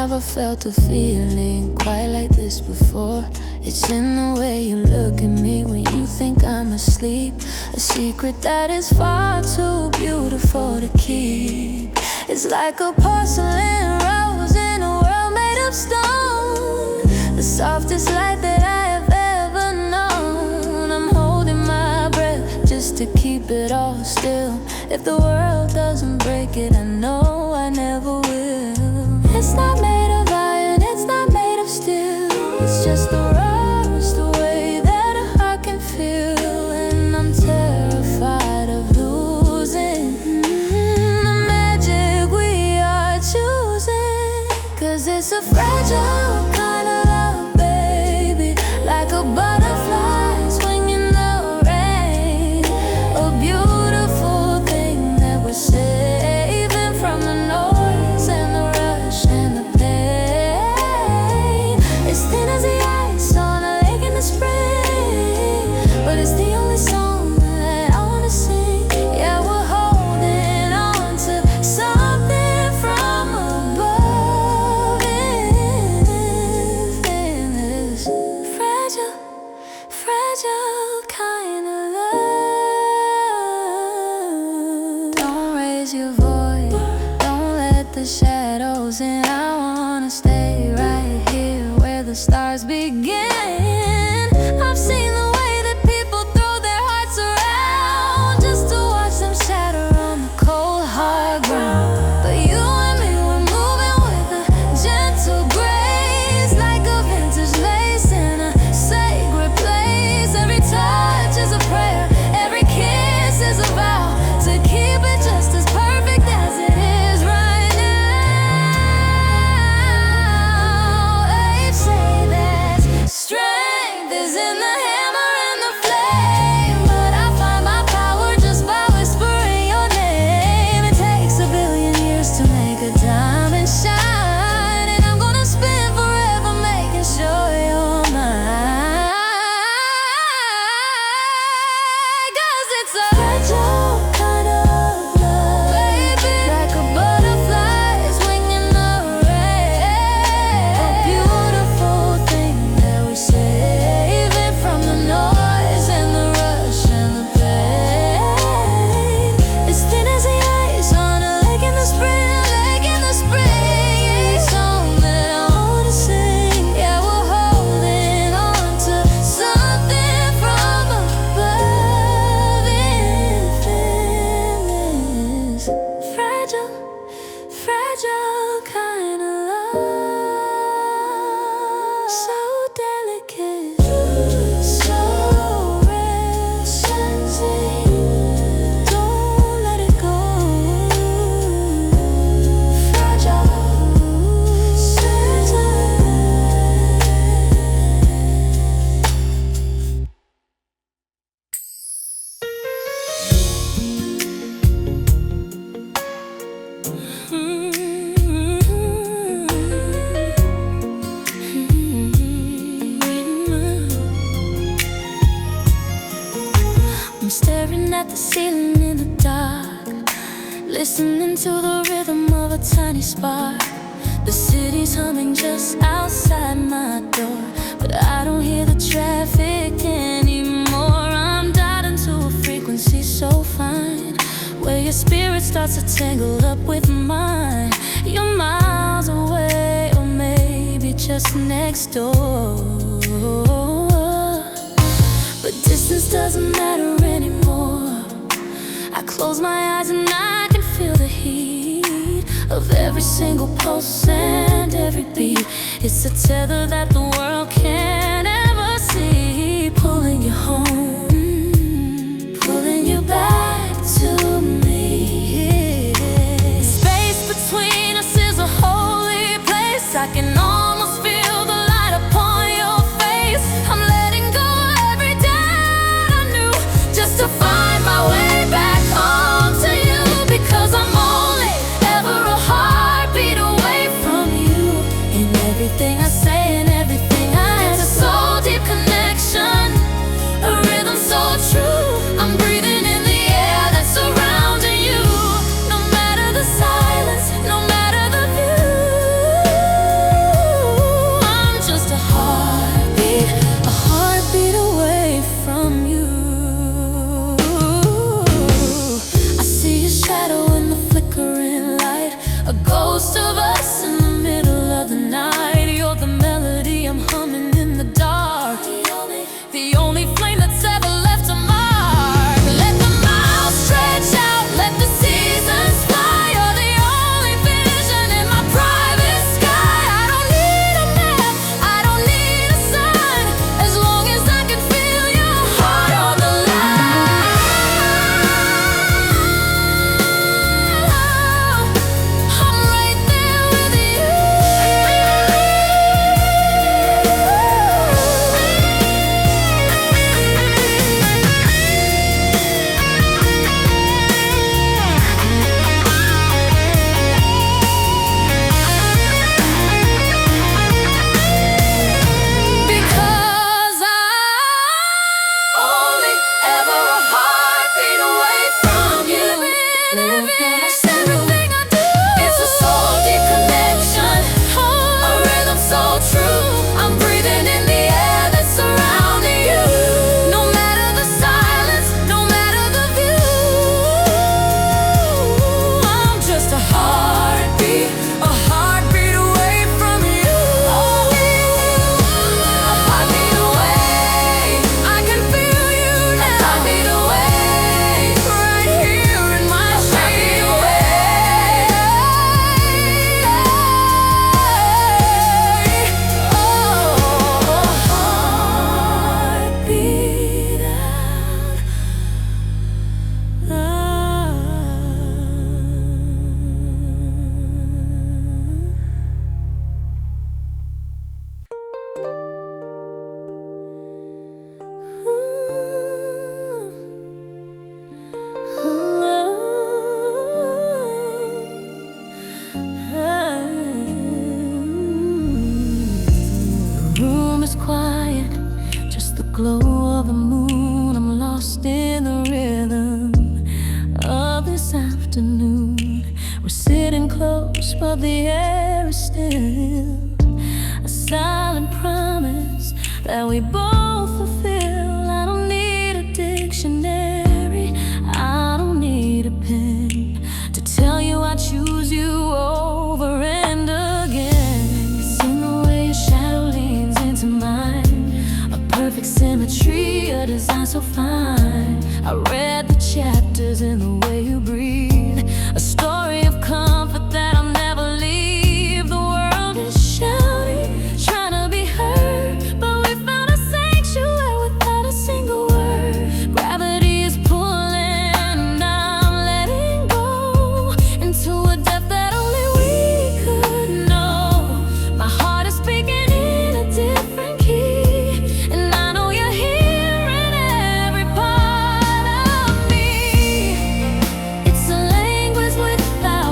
never felt a feeling quite like this before. It's in the way you look at me when you think I'm asleep. A secret that is far too beautiful to keep. It's like a porcelain rose in a world made of stone. The softest light that I have ever known. I'm holding my breath just to keep it all still. If the world doesn't break it, I know I never will. It's not made of iron, it's not made of steel. It's just the rose, the way that a heart can feel. And I'm terrified of losing the magic we are choosing. 'Cause it's a fragile kind of love, baby. Like a butterfly swinging in the rain. A beautiful thing that we're saving from the noise and the rush and the pain. It's thin as the ice on a lake in the spring, but it's the only song that I wanna sing. Yeah, we're holding on to something from above in this fragile, fragile kind of love. Don't raise your voice, don't let the shadows in. I wanna stay right here where the stars begin. I've seen the way that people throw their hearts around just to watch them shatter on the cold hard ground. But you and me, we're moving with a gentle grace, like a vintage lace in a sacred place. Every touch is a prayer, every kiss is a vow to keep it just as perfect as it is right now. They say that strength is in the hammer and the flame, but I find my power just by whispering your name. It takes a billion years to make a diamond shine, and I'm gonna spend forever making sure you're mine. 'Cause it's a fragile kind of love, baby. Like a butterfly swinging in the rain. A beautiful thing that we're saving from the noise and the rush and the pain. It's thin as the ice on a lake in the spring, lake in the spring. It's song that I wanna sing. Yeah, we're holding on to something from above in this fragile, fragile kind of love. So delicate, so rare, Txing zing. Don't let it go. Fragile, fragile. I'm staring at the ceiling in the dark, listening to the rhythm of a tiny spark. The city's humming just outside my door, but I don't hear the traffic anymore. I'm dialed into a frequency so fine, where your spirit starts to tangle up with mine. You're miles away, or maybe just next door, but distance doesn't matter anymore. I close my eyes and I can feel the heat of every single pulse and every beat. It's a tether that the world can't ever see, pulling you home, pulling you back to me. The space between us is a holy place. I can almost feel the light upon your face. I'm letting go every doubt I knew, just to find my way back home to you. Because I'm only ever a heartbeat away from you. In everything I say and everything I am, it's a soul deep connection, a ghost of us in the middle of the night. You're the melody I'm humming in the dark, the only flame that's ever left a mark. Let the miles stretch out, let the seasons fly. You're the only vision in my private sky. I don't need a map, I don't need a sign, as long as I can feel your heart on the line. I'm right there with you. Because I'm only ever a heartbeat away from you. It's everything I do. It's a soul deep connection, a rhythm so true. I'm breathing in the air that's surrounding you. No matter the silence, no matter the view, I'm just a heartbeat away from you. A heartbeat away. I can feel you now. A heartbeat away. Right here in my shade. Heartbeat The room is quiet, just the glow of the moon. I'm lost in the rhythm of this afternoon. We're sitting close, but the air is still. A silent promise that we both fulfill. I don't need a dictionary, I don't need a pen to tell you I choose you over and again. It's in the way your shadow leans into mine, a perfect symmetry, a design so fine. I read the chapters in the way you breathe, a story of comfort that I'll never leave. The world is shouting, trying to be heard, but we found a sanctuary without a single word. Gravity is pulling, and I'm letting go into a depth that only we could know. My heart is speaking in a different key, and I know you're hearing every part of me. It's a language without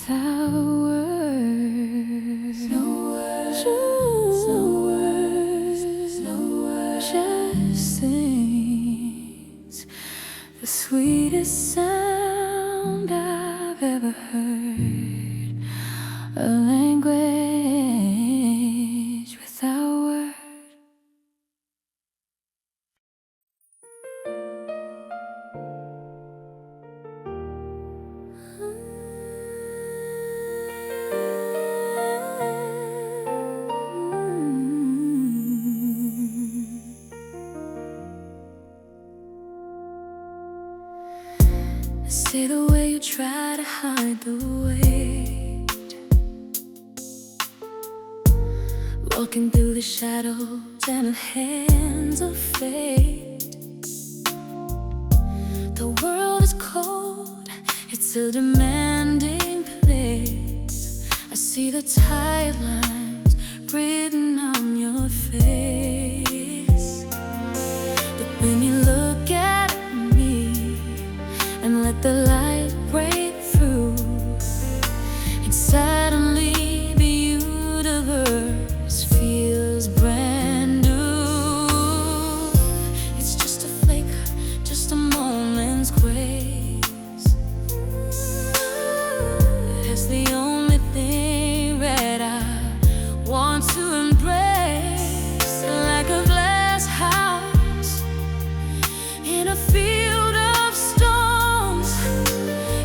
without words. No words, no words, no words. Just sings the sweetest sound I've ever heard. A language without words. See the way you try to hide the weight, walking through the shadows and the hands of fate. The world is cold, it's a demanding place. I see the tired lines written on your face. But when you look at me and let the light break through, and suddenly the universe feels brand new. It's just a flicker, just a moment's grace. It's the only thing that I want to embrace, like a glass house in a field of stones,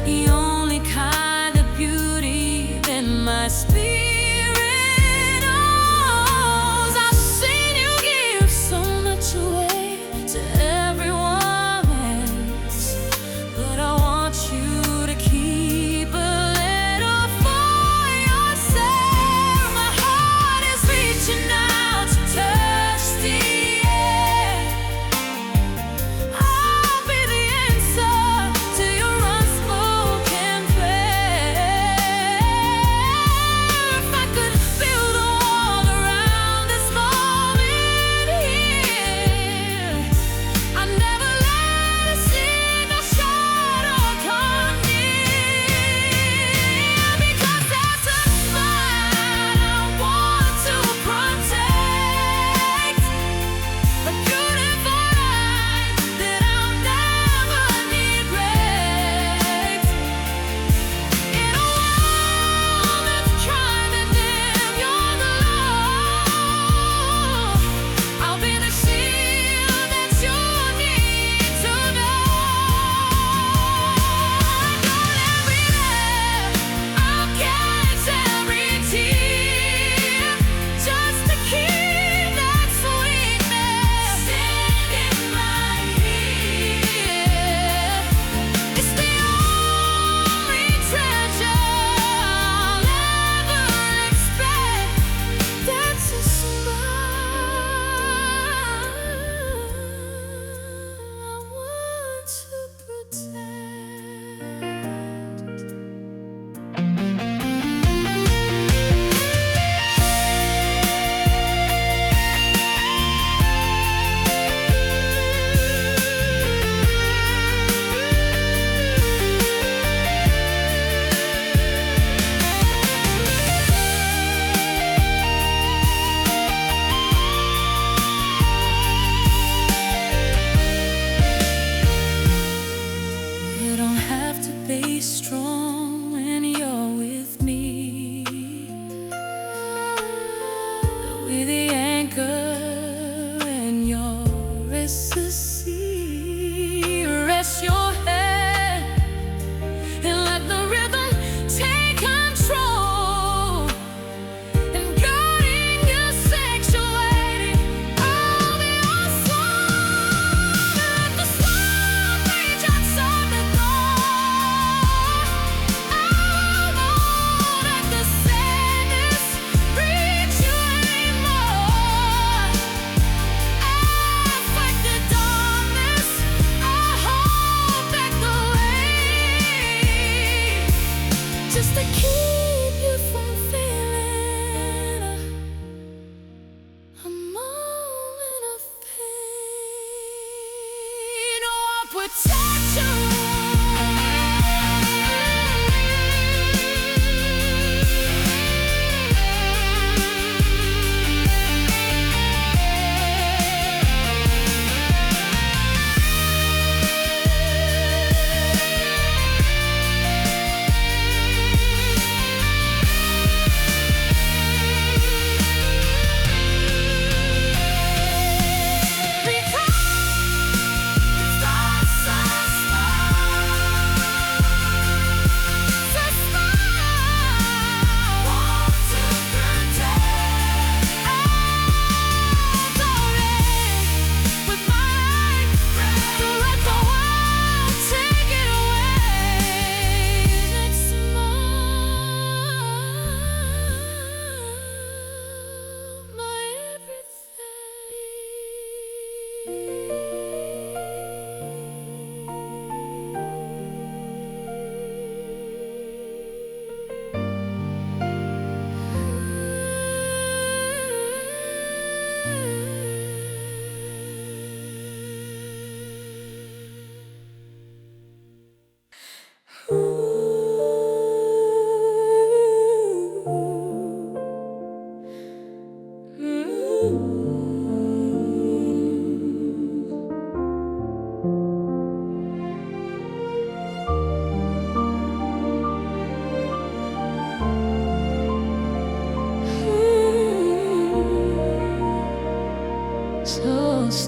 the only kind of beauty that my spirit owns. I've seen you give so much away to everyone else, but I want you to keep a little for yourself. My heart is reaching out to touch the air. I'll be the answer to your unspoken prayer.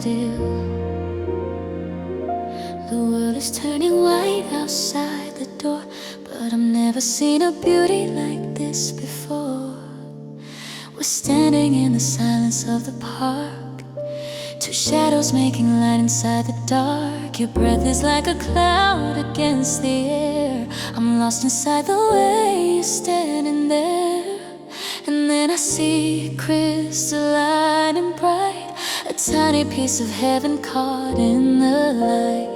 still. The world is turning white outside the door, but I've never seen a beauty like this before. We're standing in the silence of the park, two shadows making light inside the dark. Your breath is like a cloud against the air. I'm lost inside the way you're standing there. And then I see crystalline and bright, a tiny piece of heaven caught in the light.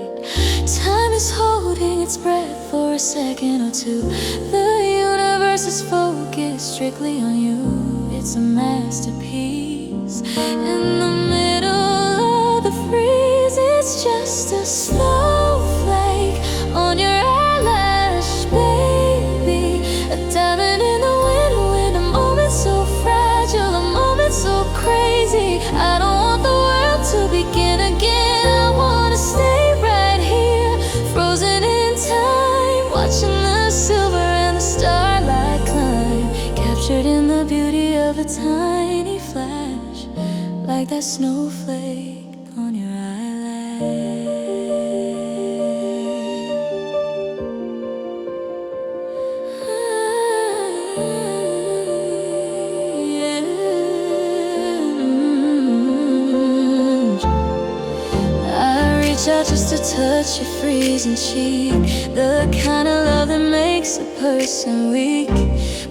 Time is holding its breath for a second or two. The universe is focused strictly on you. It's a masterpiece. In the middle of the freeze, it's just a snowflake on your eyelash, baby. A diamond in the wind, a moment so fragile, a moment so crazy. I don't want the world to begin again. I wanna stay right here, frozen in time, watching the silver and the starlight climb, captured in the beauty of a tiny flash, like that snowflake on your eyelash. I reach out just to touch your freezing cheek, the kind of love that makes a person weak.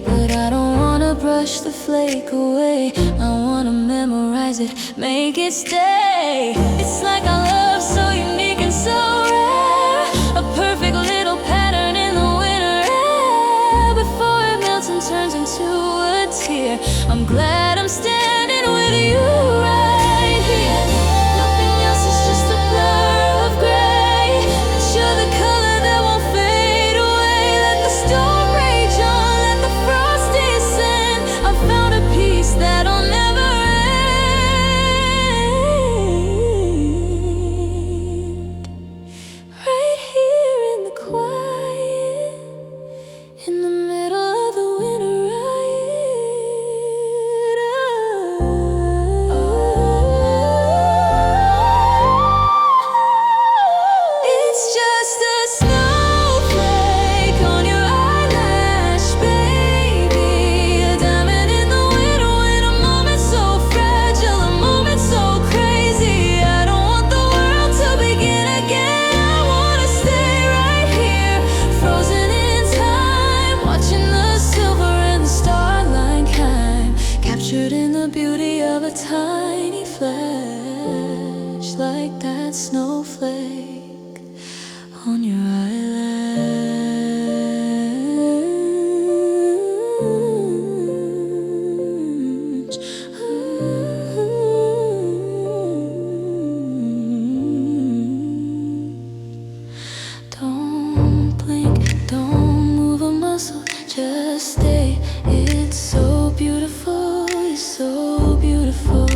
But I don't wanna brush the flake away, I wanna memorize it, make it stay. It's like our love so unique and so rare, a perfect little pattern in the winter air. Before it melts and turns into a tear, I'm glad I'm standing with you right here. Nothing else is just a blur of gray, but you're the color that won't fade away. Let the storm rage on, let the frost descend. I found a peace that'll never end. Right here in the quiet, in the middle of the winter riot. It's just a snowflake on your eyelash, baby. A diamond in the wind, a moment so fragile, a moment so crazy. I don't want the world to begin again. I wanna stay right here, frozen in time, watching the silver and the starlight climb, captured in the beauty of a tiny flash, like that snowflake on your eyelash. Don't blink, don't move a muscle, just stay. It's so beautiful, it's so beautiful.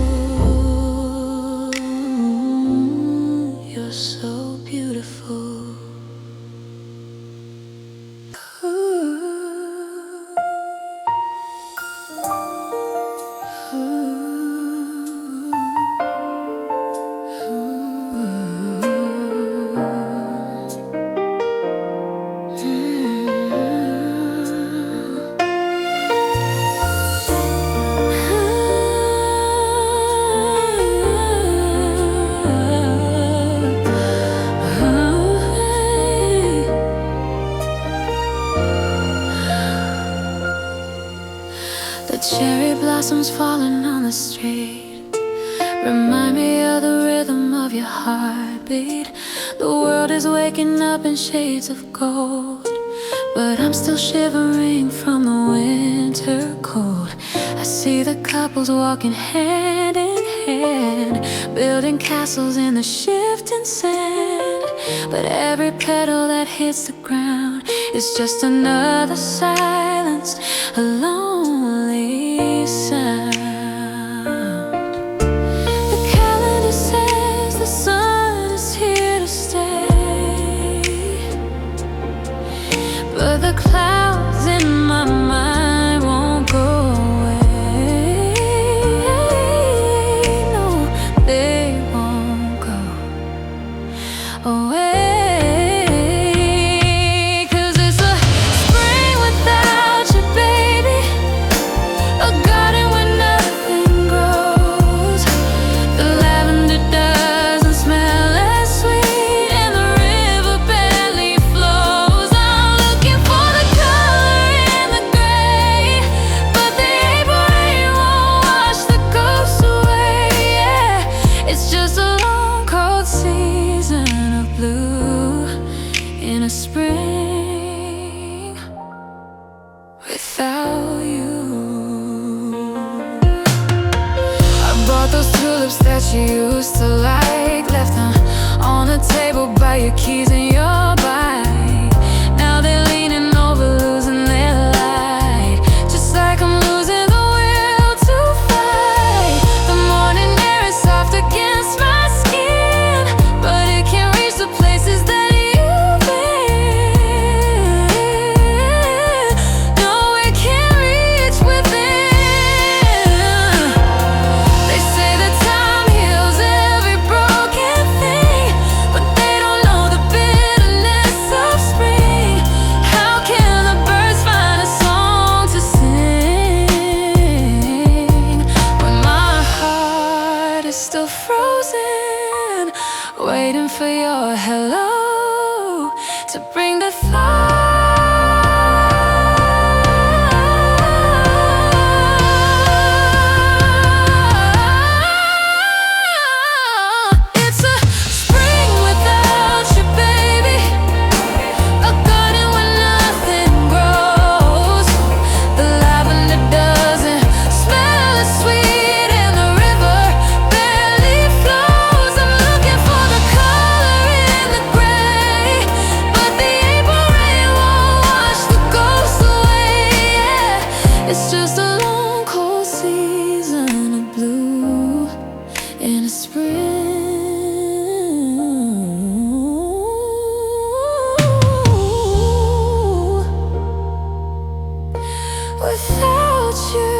You're so beautiful. The cherry blossoms falling on the street remind me of the rhythm of your heartbeat. The world is waking up in shades of gold, but I'm still shivering from the winter cold. I see the couples walking hand in hand, building castles in the shifting sand. But every petal that hits the ground is just another silence, a lonely sound. The calendar says the sun is here to stay, but the clouds in my mind won't go away. No, they won't. you used to like, left them on the table by your keys and your bike. Now they're leaning over, losing their light, just like I'm losing the will to fight. The morning air is soft against my skin, but it can't reach the places that you've been. No, it can't reach within. They say that time heals every broken thing, but they don't know the bitterness of spring. How can the birds find a song to sing when my heart is still frozen, waiting for your hello to bring the thaw? It's a spring without you, baby, a garden where nothing grows. The lavender doesn't smell as sweet, and the river barely flows. I'm looking for the color in the gray, but the April rain won't wash the ghosts away. Yeah, it's just a long, cold season of blue in a spring without you.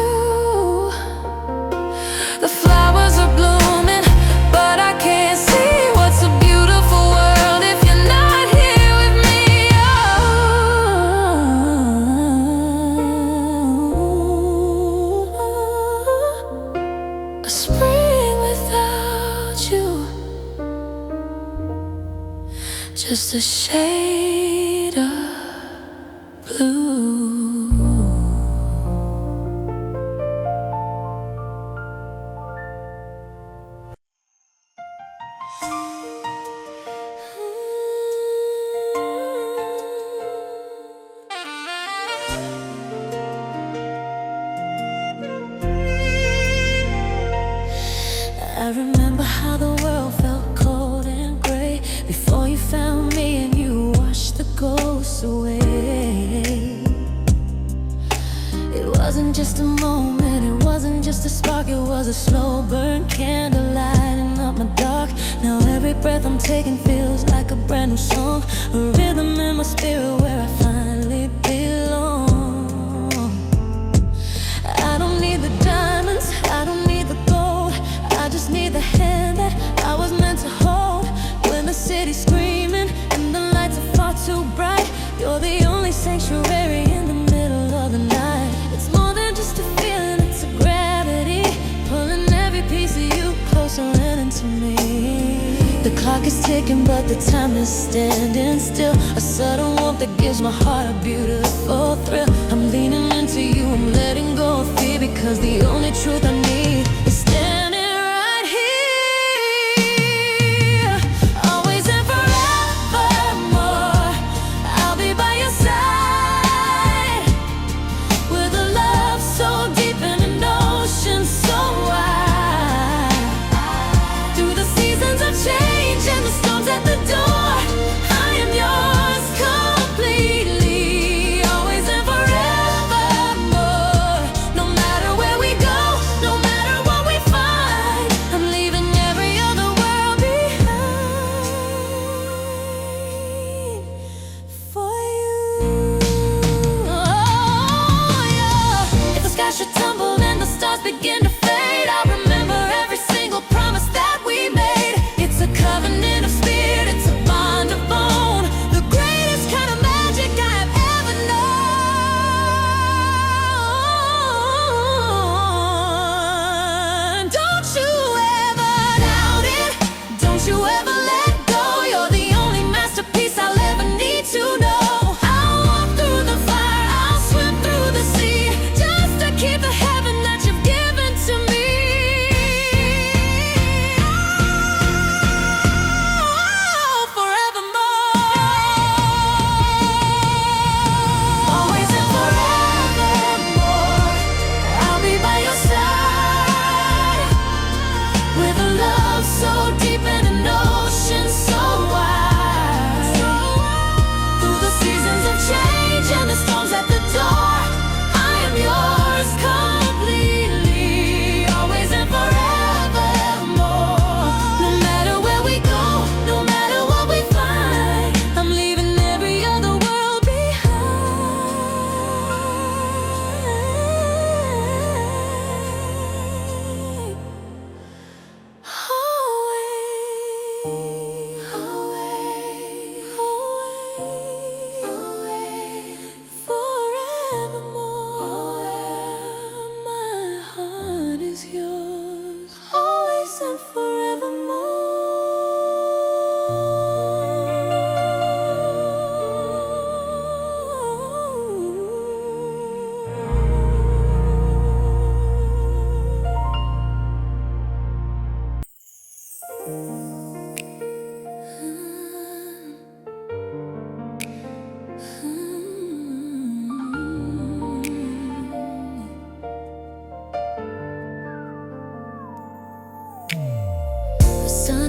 The flowers are blooming, but I can't see what's a beautiful world if you're not here with me. A spring without you, just a shade of blue. I remember how the world felt cold and gray before you found me and you washed the ghosts away. It wasn't just a moment, it wasn't just a spark, it was a slow burn candle lighting up my dark. Now every breath I'm taking feels like a brand new song, a rhythm in my spirit where I finally belong. I don't need the diamonds, I don't need the gold, I just need the hand that I was meant to hold. When the city's screaming and the lights are far too bright, you're the only sanctuary in the middle of the night. It's more than just a feeling, it's a gravity pulling every piece of you closer and into me. The clock is ticking, but the time is standing still, a sudden warmth that gives my heart a beautiful thrill. I'm leaning into you, I'm letting go of fear, because the only truth I need is standing right here. Always and forevermore, I'll be by your side, with a love so deep and an ocean so wide. Through the seasons of change and the storms at the door, I am yours completely. Always and forevermore, no matter where we go, no matter what we find, I'm leaving every other world behind for you. Oh yeah. If the sky should tumble and the stars begin to fade, I'll remember every single promise that we made. It's a covenant of spirit, it's a bond of bone, the greatest kind of magic I have ever known. Don't you ever doubt it, don't you ever let go. You're the only masterpiece I'll ever need to know. I'll walk through the fire, I'll swim through the sea, just to keep the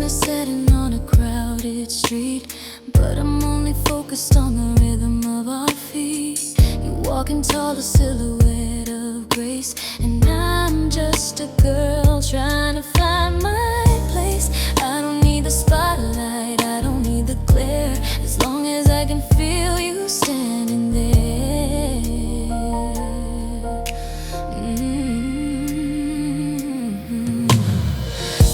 are sitting on a crowded street, but I'm only focused on the rhythm of our feet. You walking tall, a silhouette of grace, and I'm just a girl trying to find my place. I don't need the spotlight, I don't need the glare, as long as I can feel you standing there.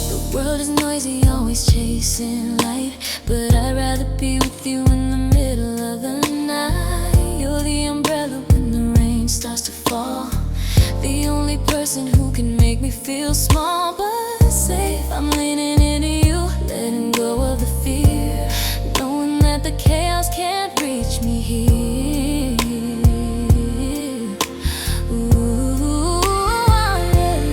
The world is noisy, always chasing light, but I'd rather be with you in the middle of the night. You're the umbrella when the rain starts to fall, the only person who can make me feel small but safe. I'm leaning into you, letting go of the fear, knowing that the chaos can't reach me here. Ooh,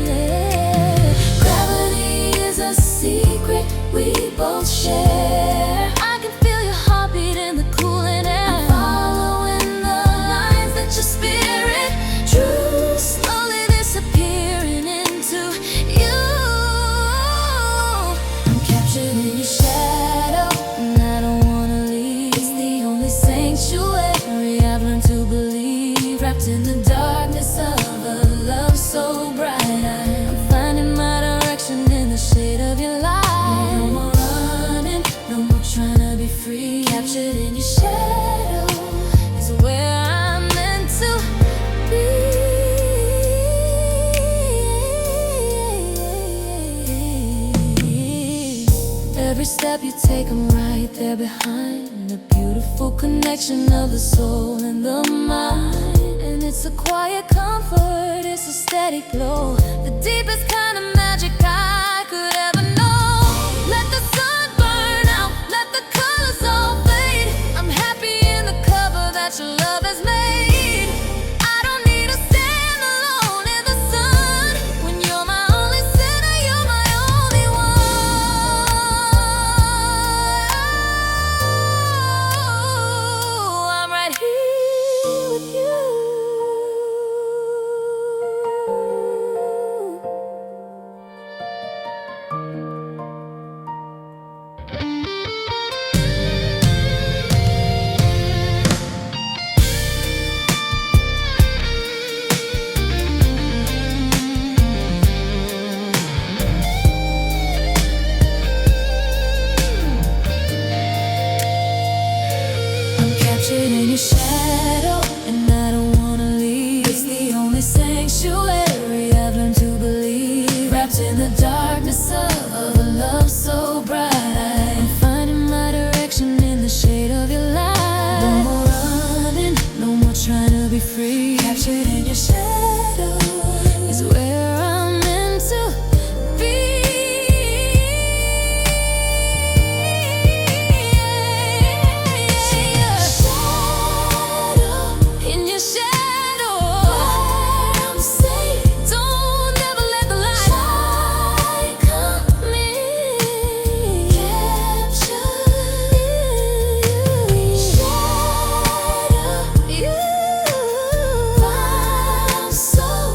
yeah. Gravity is a secret we both share. I can feel your heartbeat in the cooling air. I'm following the lines that your spirit drew, slowly disappearing into you. I'm captured in your shadow, and I don't wanna leave. It's the only sanctuary I've learned to believe, wrapped in the darkness of a love so bright. I'm finding my direction in the shade of your light. No more running, no more trying to be free. Captured in your shadow is where I'm meant to be. Every step you take, I'm right there behind, a beautiful connection of the soul and the mind. And it's a quiet comfort, it's a steady glow, the deepest kind of magic I could ever know. Let the sun burn out, let the colors all fade. I'm happy in the cover that your love has made. I don't need to stand alone in the sun, when you're my only sinner, you're my only one. I'm right here with you. I'm captured in your shadow, and I don't wanna leave. It's the only sanctuary I've learned to believe, wrapped in the darkness of a love so bright. I'm finding my direction in the shade of your light. No more running, no more trying to be free. Captured in your shadow is where I'm meant to be. In your shadow, I'm safe. Don't ever let the light come in. Captured in your shadow, you find soul.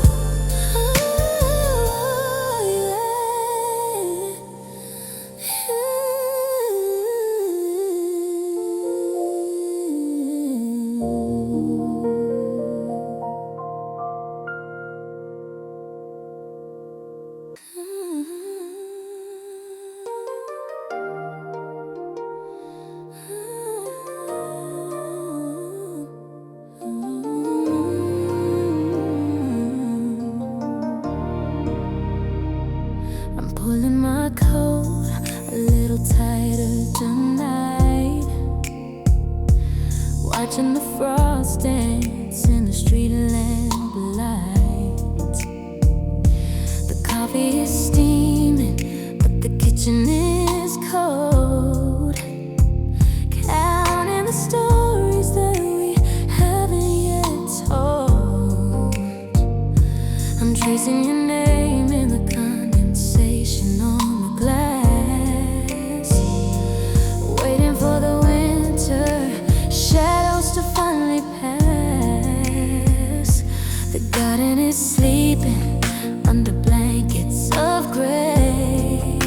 I'm pulling my coat a little tighter tonight, watching the frost dance in the street lamp light. The coffee is steaming, but the kitchen is cold. Counting the stories that we haven't yet told. I'm tracing your name in the condensation on the glass, waiting for the winter shadows to finally pass. The garden is sleeping under blankets of gray,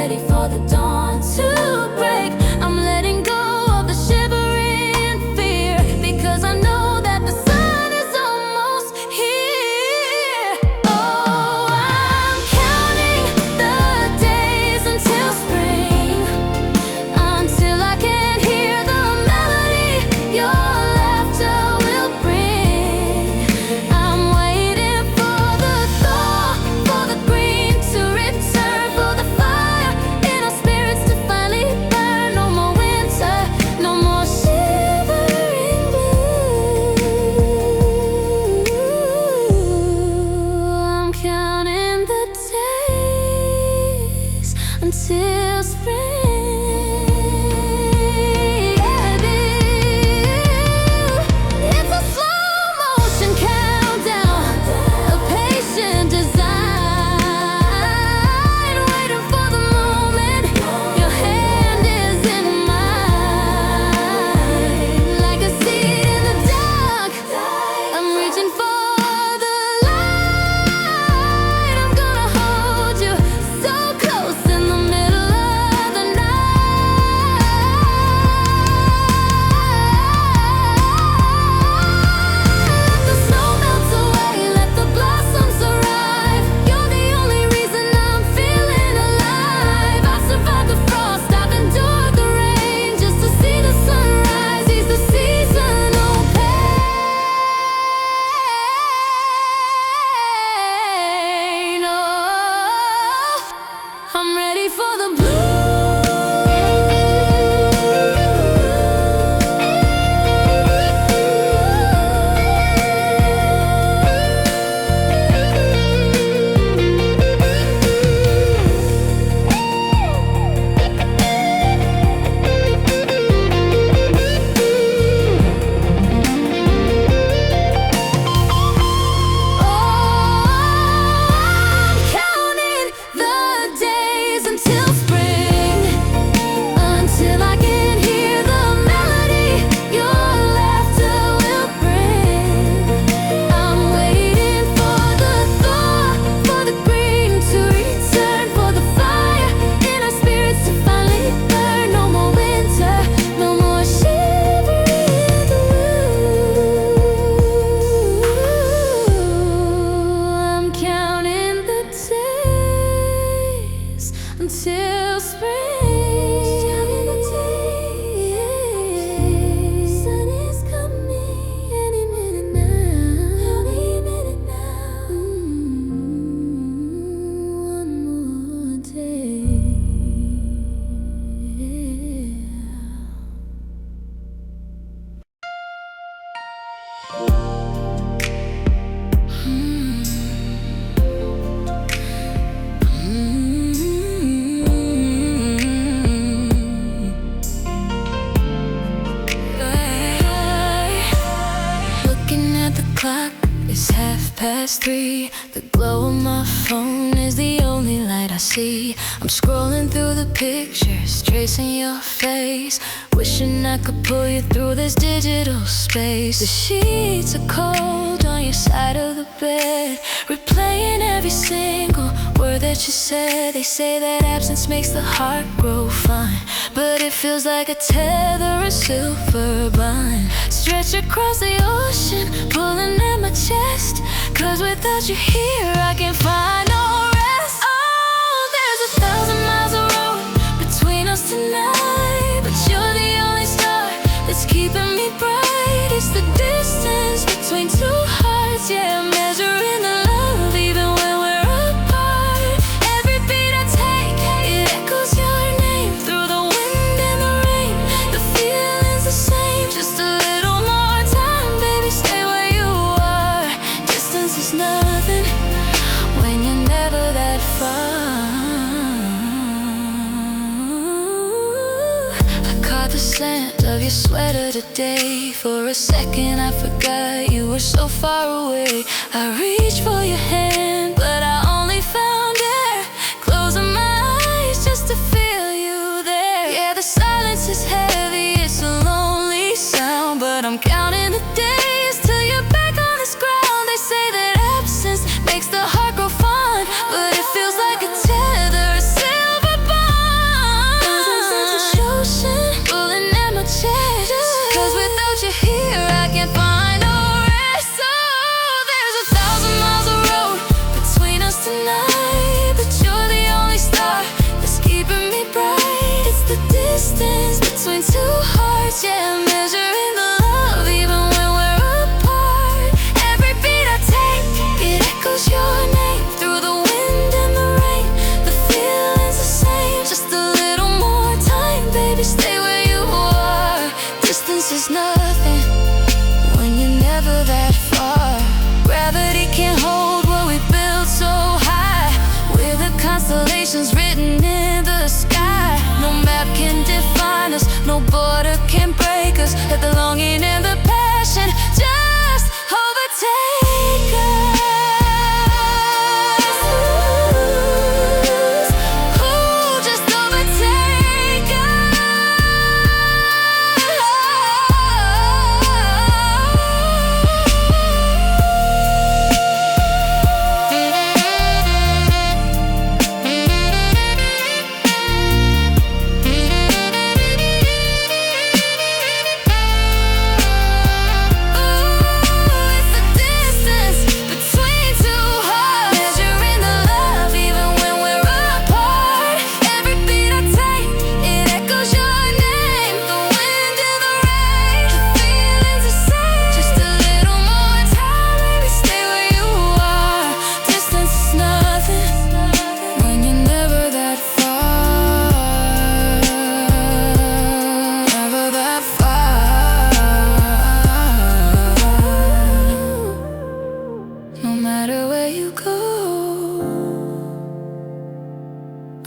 ready for the dawn to break. I'm letting go of the shivering fear, because I know that the sun is almost here. Oh, I'm counting the days until spring, until I can hear the melody your laughter will bring. I'm waiting for the thaw, for the green to return, for the fire in our spirits to finally burn. No more winter, no more shivering blue. I'm counting the days until spring. It's a slow motion countdown, a patient design, waiting for the moment your hand is in mine. Like a seed in the dark, I'm reaching for the light. I'm gonna hold you so close in the middle of the night. The snow melts away, let the blossoms arrive. You're the only reason I'm feeling alive. I've survived the frost, I've endured the rain, just to see the sunrise, ease the seasonal pain. Oh, I'm ready for the blue. I'm counting the days until spring, until I can hear the melody your laughter will bring. I'm waiting for the thaw, for the green to return, for the fire in our spirits to finally burn. No more winter, no more shivering blue. I'm counting the days until spring. Sun is coming any minute now. One more day. Looking at the clock, it's 3:30. The glow of my phone is the only light I see. I'm scrolling through the pictures, tracing your face, wishing I could pull you through this digital space. The sheets are cold on your side of the bed, replaying every single word that you said. They say that absence makes the heart grow fine, but it feels like a tether, a silver bind, stretched across the ocean, pulling at my chest. Cause without you here, I can't find no rest. Oh, there's 1,000 miles of road between us tonight, but you're the only star that's keeping me bright. It's the distance between two hearts, yeah, measuring the love even when we're apart. Every beat I take, it echoes your name through the wind and the rain. The feeling's the same, just a little more time, baby, stay where you are. Distance is nothing when you're never that far. I caught the scent of your sweater today. For a second I forgot you were so far away. I reached for your hand, but I only found air, closing my eyes just to feel you there. Yeah, the silence is heavy, it's a lonely sound, but I'm counting the days till you're back on this ground. They say that absence makes the heart grow fond, but it feels like a tether, a silver bond. between two hearts, yeah, measuring the love even when we're apart. Every beat I take, it echoes your name through the wind and the rain. The feeling's the same, just a little more time, baby, stay where you are. Distance is nothing when you're never that far. Gravity can't hold what we built so high. We're the constellations written in the sky. No map can define us, no border can break us. Let the longing and the passion just overtake us. Ooh, just overtake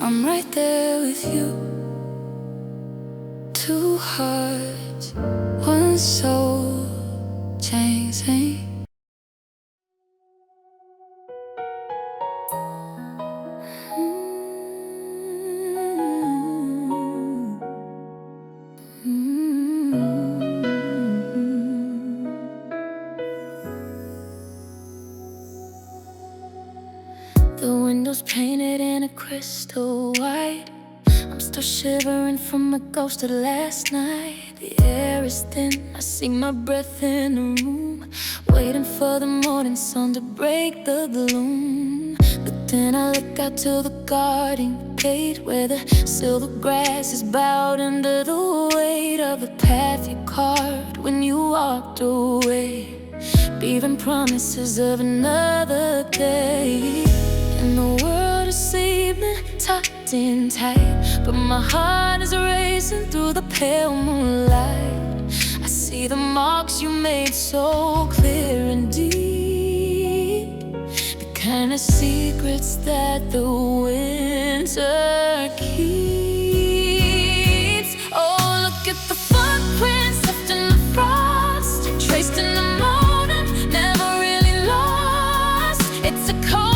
I'm right there with you. Two hearts, one soul, Txing zing. The windows painted in a crystal white. I'm still shivering from a ghost of last night. The air is thin, I see my breath in the room, waiting for the morning sun to break the gloom. But then I look out to the garden gate, where the silver grass is bowed under the weight of the path you carved when you walked away, leaving promises of another day. And the world is sleeping, tucked in tight, but my heart is racing through the pale moonlight. I see the marks you made so clear and deep, the kind of secrets that the winter keeps. Oh, look at the footprints left in the frost, traced in the morning, never really lost. It's a cold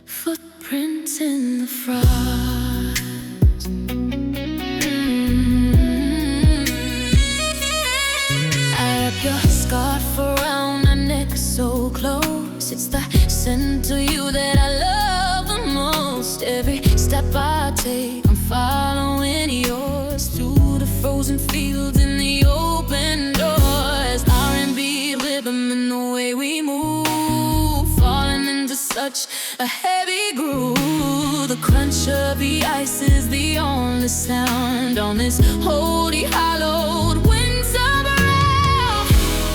footprints in the frost. I wrap your scarf around my neck so close. It's the scent to you that I love the most. Every step I take, I'm following yours, through the frozen fields in the open doors. R&B rhythm in the way we move, falling into such a heavy groove. The crunch of the ice is the only sound on this holy hallowed winter ground.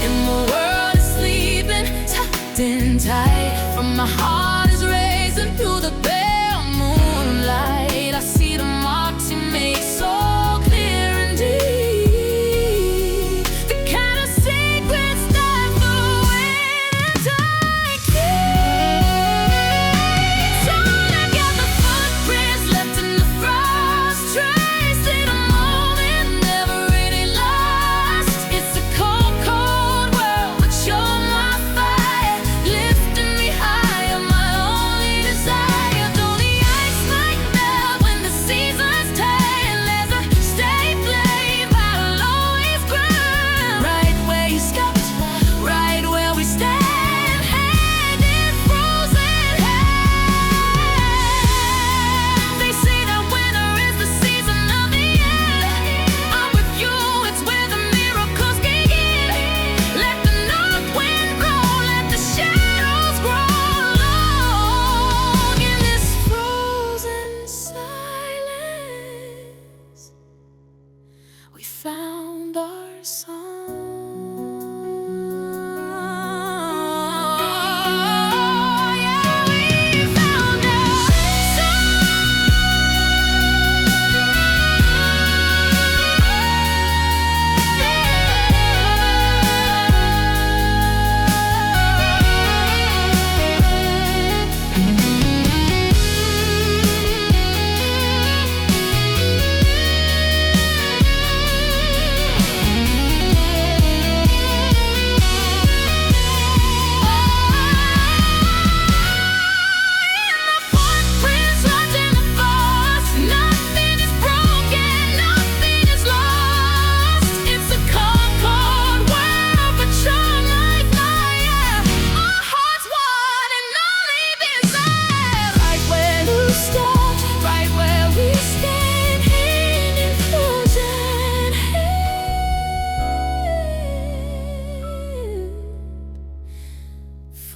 And the world is sleeping, tucked in tight, from my heart is racing through the pale moonlight. I see the marks you made so clear and deep, the kind of secrets that the winter keeps. So look at the footprints left in the frost, traced in a moment, never really lost. It's a cold, cold world, but you're my fire, lifting me high on my own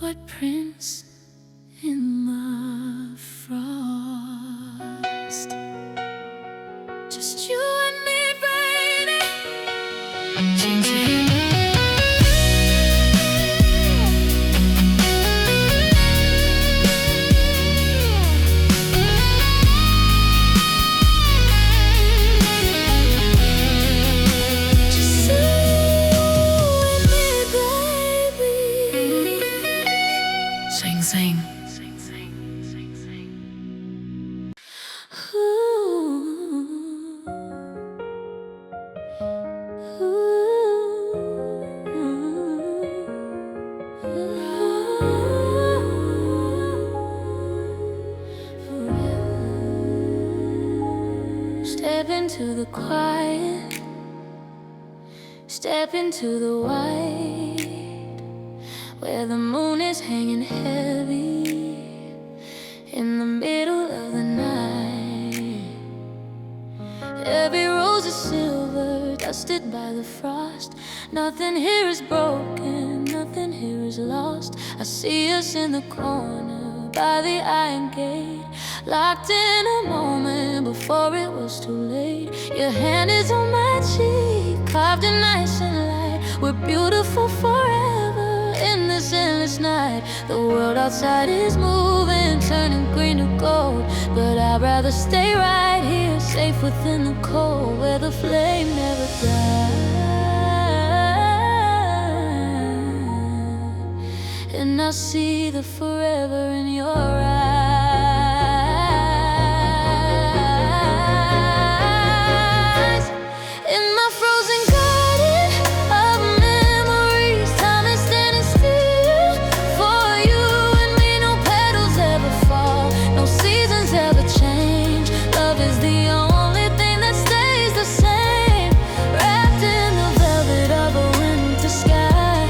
footprints in the frost. Just you and me, baby. Txing zing. Txing zing. Step into the quiet, step into the white, where the moon is hanging heavy in the middle of the night. Every rose is silver, dusted by the frost. Nothing here is broken, nothing here is lost. I see us in the corner by the iron gate, locked in a moment before it was too late. Your hand is on my cheek, carved in nice and light. We're beautiful forever in this endless night. The world outside is moving, turning green to gold, but I'd rather stay right here, safe within the cold, where the flame never dies. And I see the forever in your eyes. In my frozen garden of memories, time is standing still for you and me. No petals ever fall, no seasons ever change. Love is the only thing that stays the same, wrapped in the velvet of a winter sky,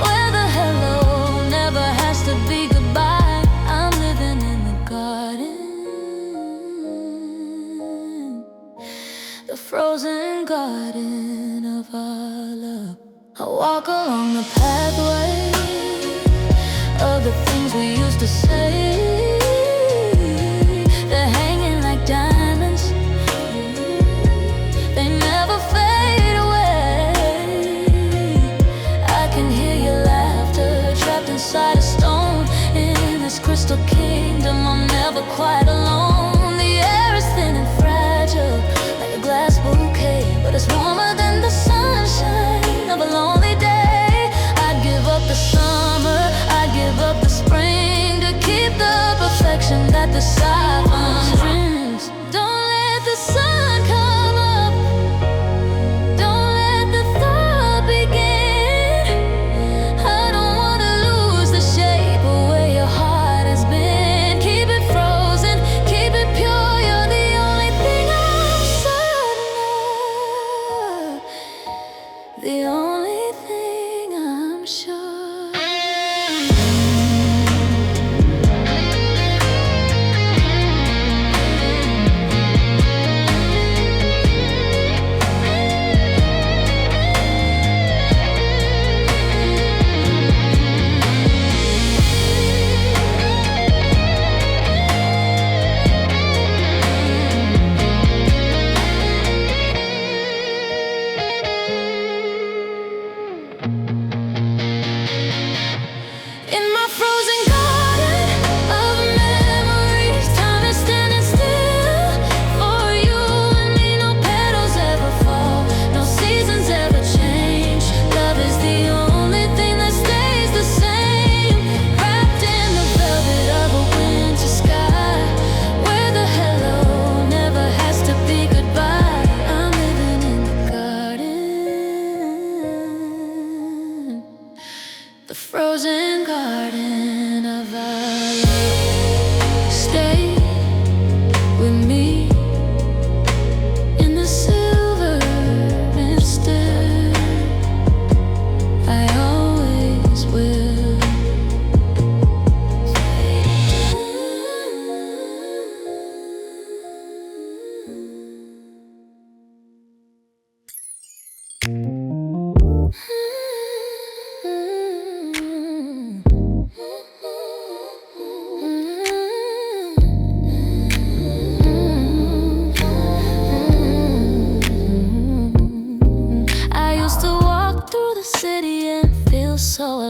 where the hello never has to be goodbye. I'm living in the garden, the frozen garden of our love. I walk along the pathway of the things we used to say. They're hanging like diamonds, they never fade away. I can hear your laughter, trapped inside a stone. In this crystal kingdom, I'm never quite alone. The air is thin and fragile, like a glass bouquet, but it's warmer than the sunshine of a lonely day. I'd give up the summer, I'd give up the spring, to keep the perfection that the siphon brings. Don't let the sun come up, don't let the thought begin. I don't wanna lose the shape of where your heart has been. Keep it frozen, keep it pure, you're the only thing I'm certain of, the only thing I'm sure. In my frozen garden of memories, time is standing still for you and me. No petals ever fall, no seasons ever change. Love is the only thing that stays the same, wrapped in the velvet of a winter sky, where the hello never has to be goodbye. I'm living in the garden, the frozen garden of our love. Stay with me in the silver instead, I always will.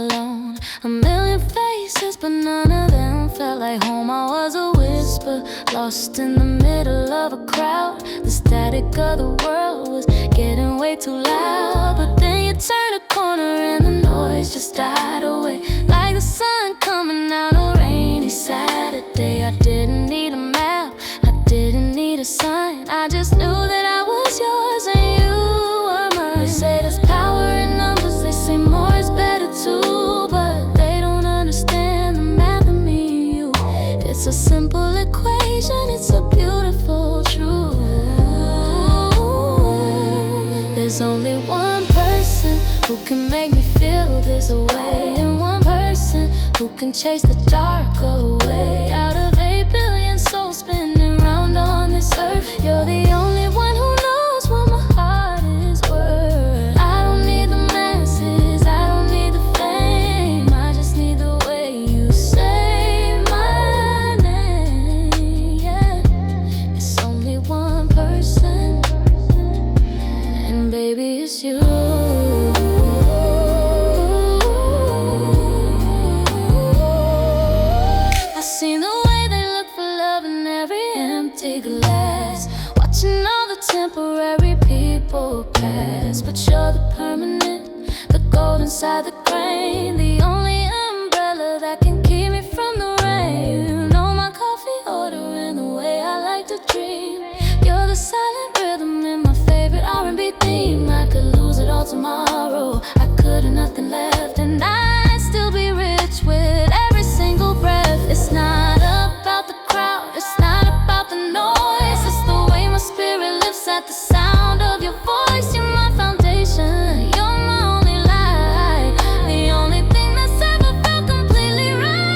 alone. A million faces, but none of them felt like home. I was a whisper, lost in the middle of a crowd. The static of the world was getting way too loud. But then you turn a corner and the noise just died away, like the sun coming out on a rainy Saturday. I didn't need a map, I didn't need a sign. I just knew that I was yours and you were mine. They say there's power in numbers, they say more is better too, but they don't understand the math of me and you. It's a simple equation, it's a beautiful truth. There's only one person who can make me feel this way, and one person who can chase the dark away. Out of 8 billion souls spinning round on this earth, you're the only one who knows what my heart is worth. I don't need the masses, I don't need the fame, I just need the way you say my name. Yeah, it's only one person, and baby, it's you. Seen the way they look for love in every empty glass, watching all the temporary people pass. But you're the permanent, the gold inside the grain, the only umbrella that can keep me from the rain. You know my coffee order and the way I like to dream. You're the silent rhythm in my favorite R&B theme. I could lose it all tomorrow, I could have nothing left, and I'd still be rich with every single breath. It's not about the crowd, it's not about the noise, it's the way my spirit lifts at the sound of your voice. You're my foundation, you're my only light, the only thing that's ever felt completely right.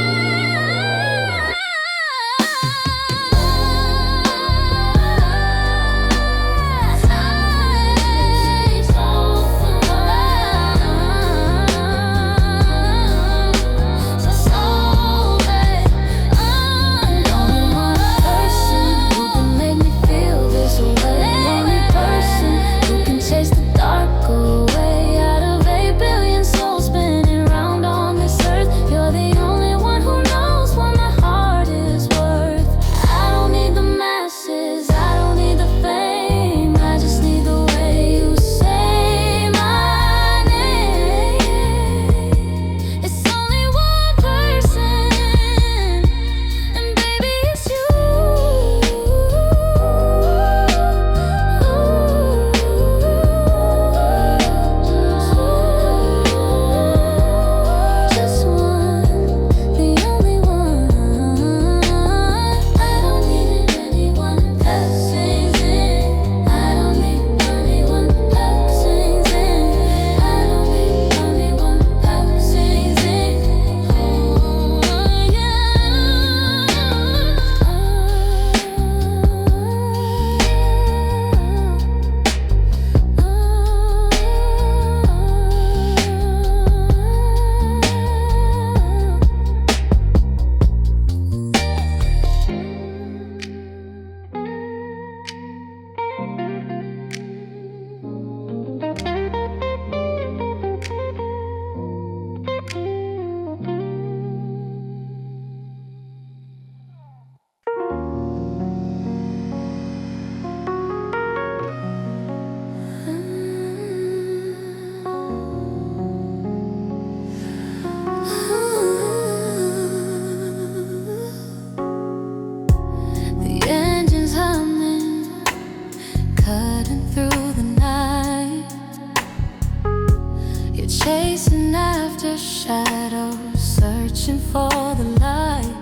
Chasing after shadows, searching for the light.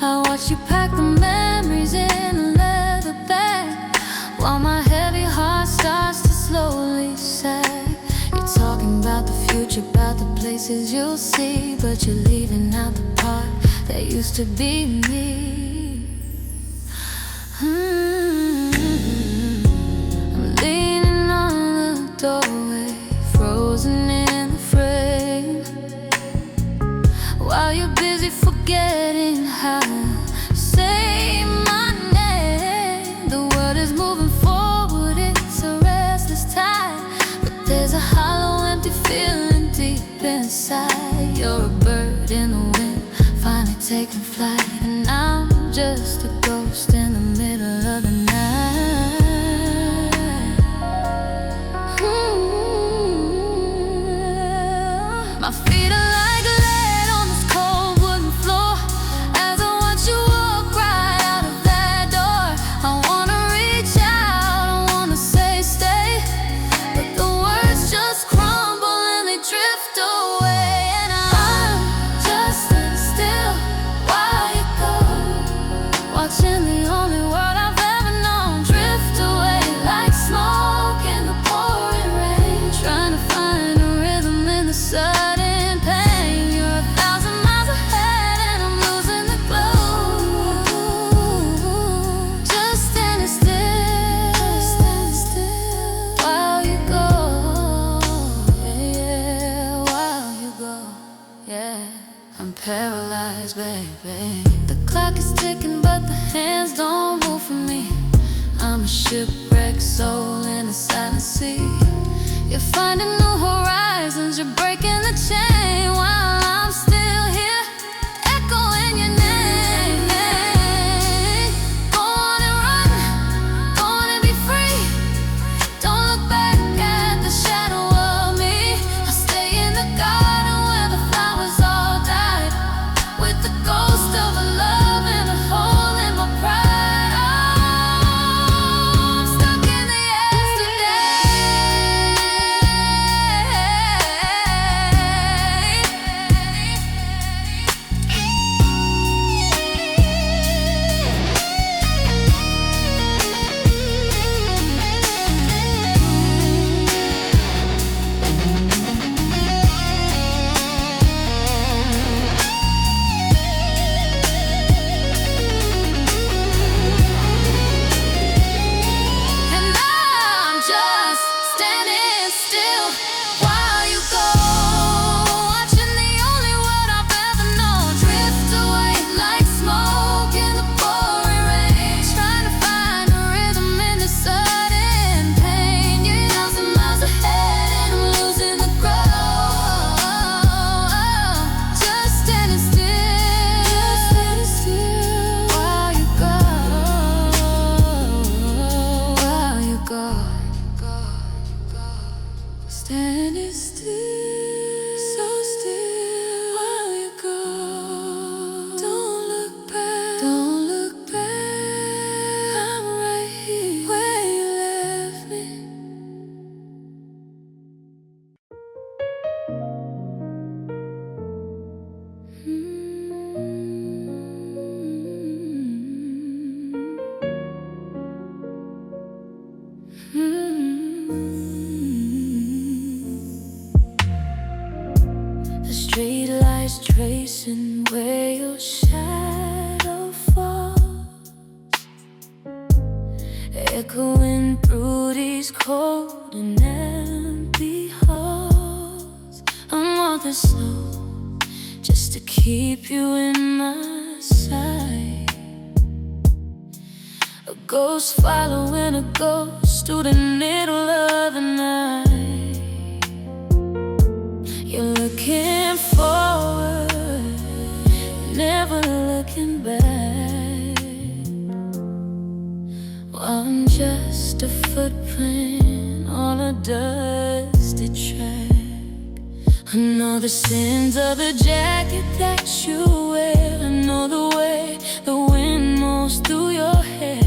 I watch you pack the memories in a leather bag, while my heavy heart starts to slowly sag. You're talking about the future, about the places you'll see, but you're leaving out the part that used to be me. I'm leaning on the doorway, frozen in the frame, while you're busy forgetting how to say my name. The world is moving forward, it's a restless tide, but there's a hollow, empty feeling deep inside. You're in the wind, finally taking flight. And I'm just a ghost in the middle of the night. My feet are like lead on this cold wooden floor as I watch you walk right out of that door. I wanna reach out, I wanna say stay, but the words just crumble and they drift away. And I'm just standing still while you go, watching the only world I've ever known drift away like smoke in the pouring rain, trying to find a rhythm in the sudden pain. You're 1,000 miles ahead and I'm losing the glow. Just standing still while you go. Yeah, while you go. Yeah, I'm paralyzed, baby. The clock is ticking, but the hands don't move for me. I'm a shipwrecked soul in a silent sea. You're finding new horizons, you're breaking the chain while I'm still here, echoing your name. Go on and run, go on and be free. Don't look back at the shadow of me. I'll stay in the garden where the flowers all died, with the ghost of a love and a hole in my pride. Oh, I'm stuck in the yesterday. And I'm just standing still while you go, watching the only word I've ever known drift away like smoke in the pouring rain, trying to find a rhythm in the sudden pain. You're 1,000 miles ahead and I'm losing the glow. Just standing still while you go, while you go. Standing still, so still while you go. Don't look back, don't look back. I'm right here where you left me. The street lights tracing where your shadow falls, echoing through these cold and empty halls. I want the snow just to keep you in my sight, a ghost following a ghost through the middle of the night. You're looking forward, never looking back. Well, I'm just a footprint on a dusty track. I know the sins of the jacket that you wear. I know the way the wind moves through your hair.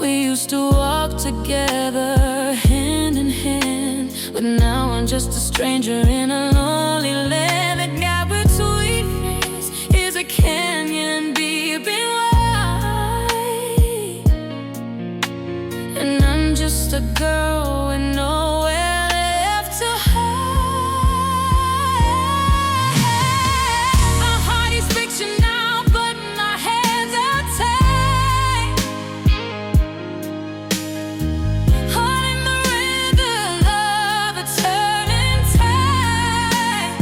We used to walk together hand in hand, but now I'm just a stranger in a lonely land. The gap between us is a canyon deep and wide, and I'm just a girl with nowhere left to hide. My heart is fiction now, but my hands are tied. Caught in the rhythm of a turning tide.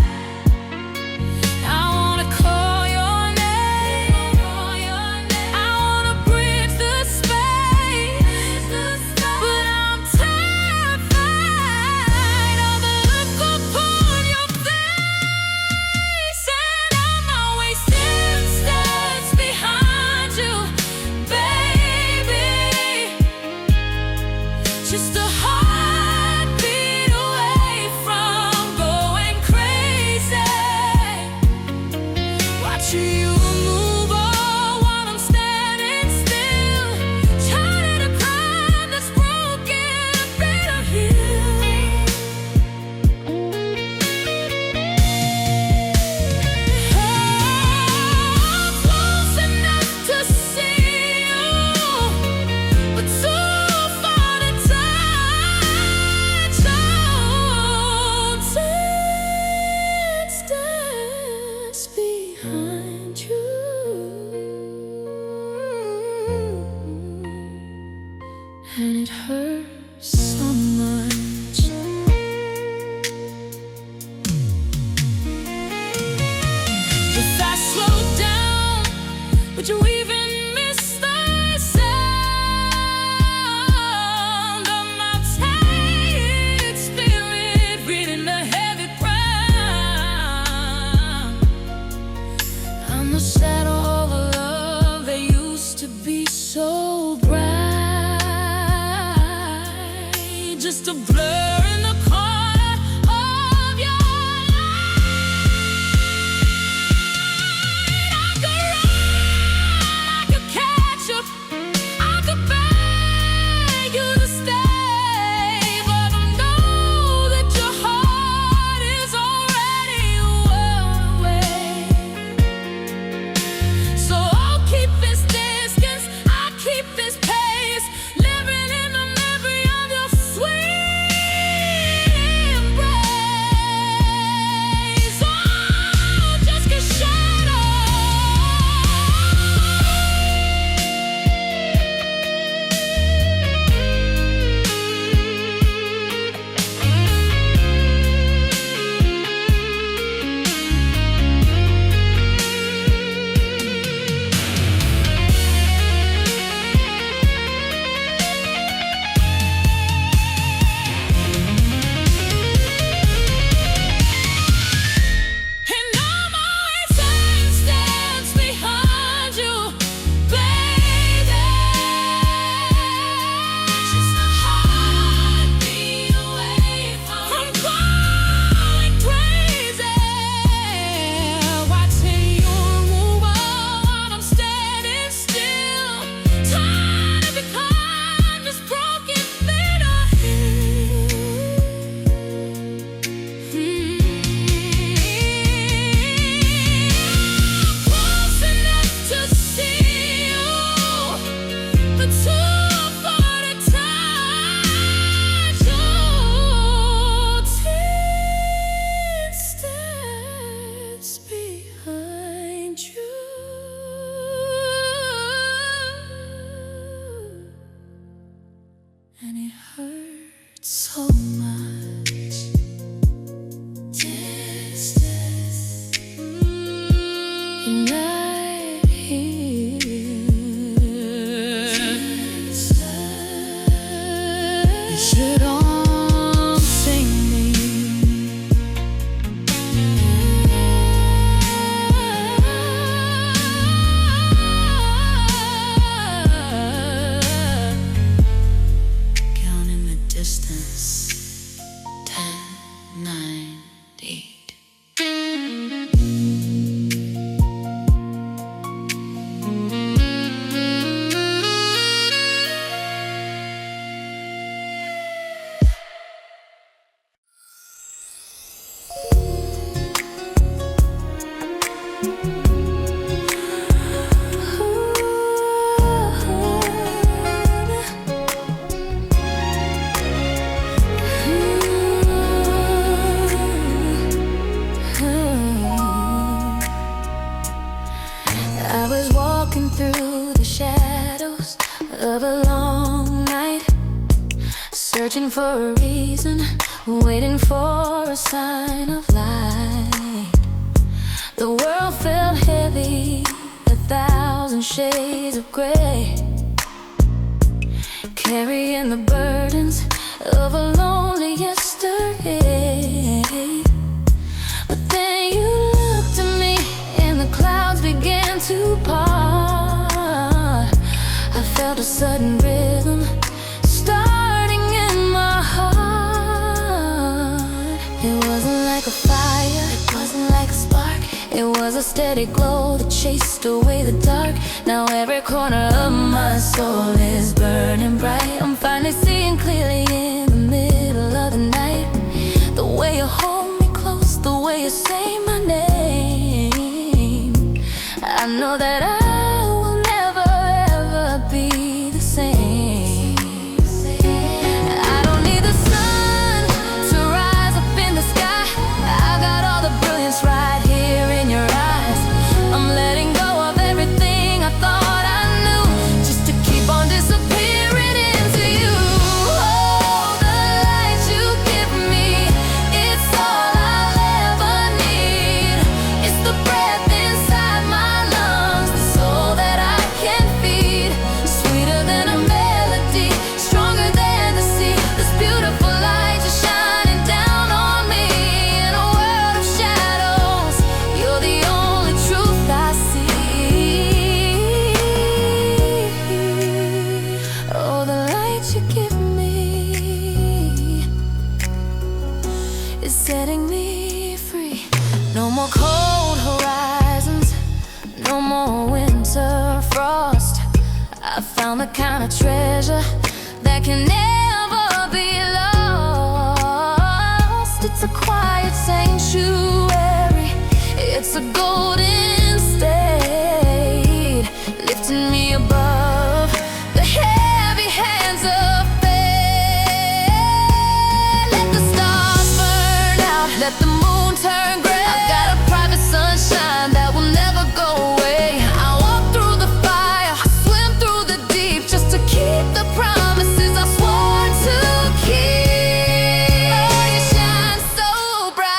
Would you even miss the sound of my tired spirit reading the heavy ground? I'm the shadow of a love that used to be so bright, just a blur in the corner of your light. I could run, I could catch up, I could beg you to stay, but I know that your heart is already well away. So I'll keep this distance, I'll keep this pace, living in the memory of your sweet embrace. Oh, just a shadow. And I'm always one steps behind you, baby. Just a heartbeat away from going crazy, watching you move on while I'm standing still, trying to become this broken thing I close enough to see you, but too far to touch you. 10 steps behind you, and it hurts so much. 10 steps, and right here. 10 steps. You should all sing me. Counting the distance. 10, 9, 8. I was walking through the shadows of a long night, searching for a reason, waiting for a sign of light. The world felt heavy, 1,000 shades of gray, carrying the burdens of a lonely yesterday. But then you looked at me and the clouds began to part. I felt a sudden rhythm starting in my heart. It wasn't like a fire, it wasn't like a spark, it was a steady glow that chased away the dark. Now every corner of my soul is burning bright. I'm finally seeing clearly in the middle of the night. The way you hold me close, the way you say my name, I know that I will never ever be the same. I don't need the sun to rise up in the sky, I got all the brilliance right here in your eyes. I'm letting go of everything I thought I knew, just to keep on disappearing into you. Oh, the light you give me, it's all golden state, lifting me above the heavy hands of fate. Let the stars burn out, let the moon turn gray. I've got a private sunshine that will never go away. I walk through the fire, I swim through the deep, just to keep the promises I swore to keep. Oh, you shine so bright.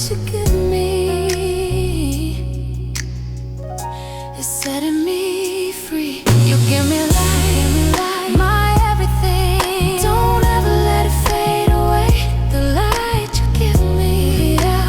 You give me is setting me free. You give me light, my everything. Don't ever let it fade away. The light you give me, yeah.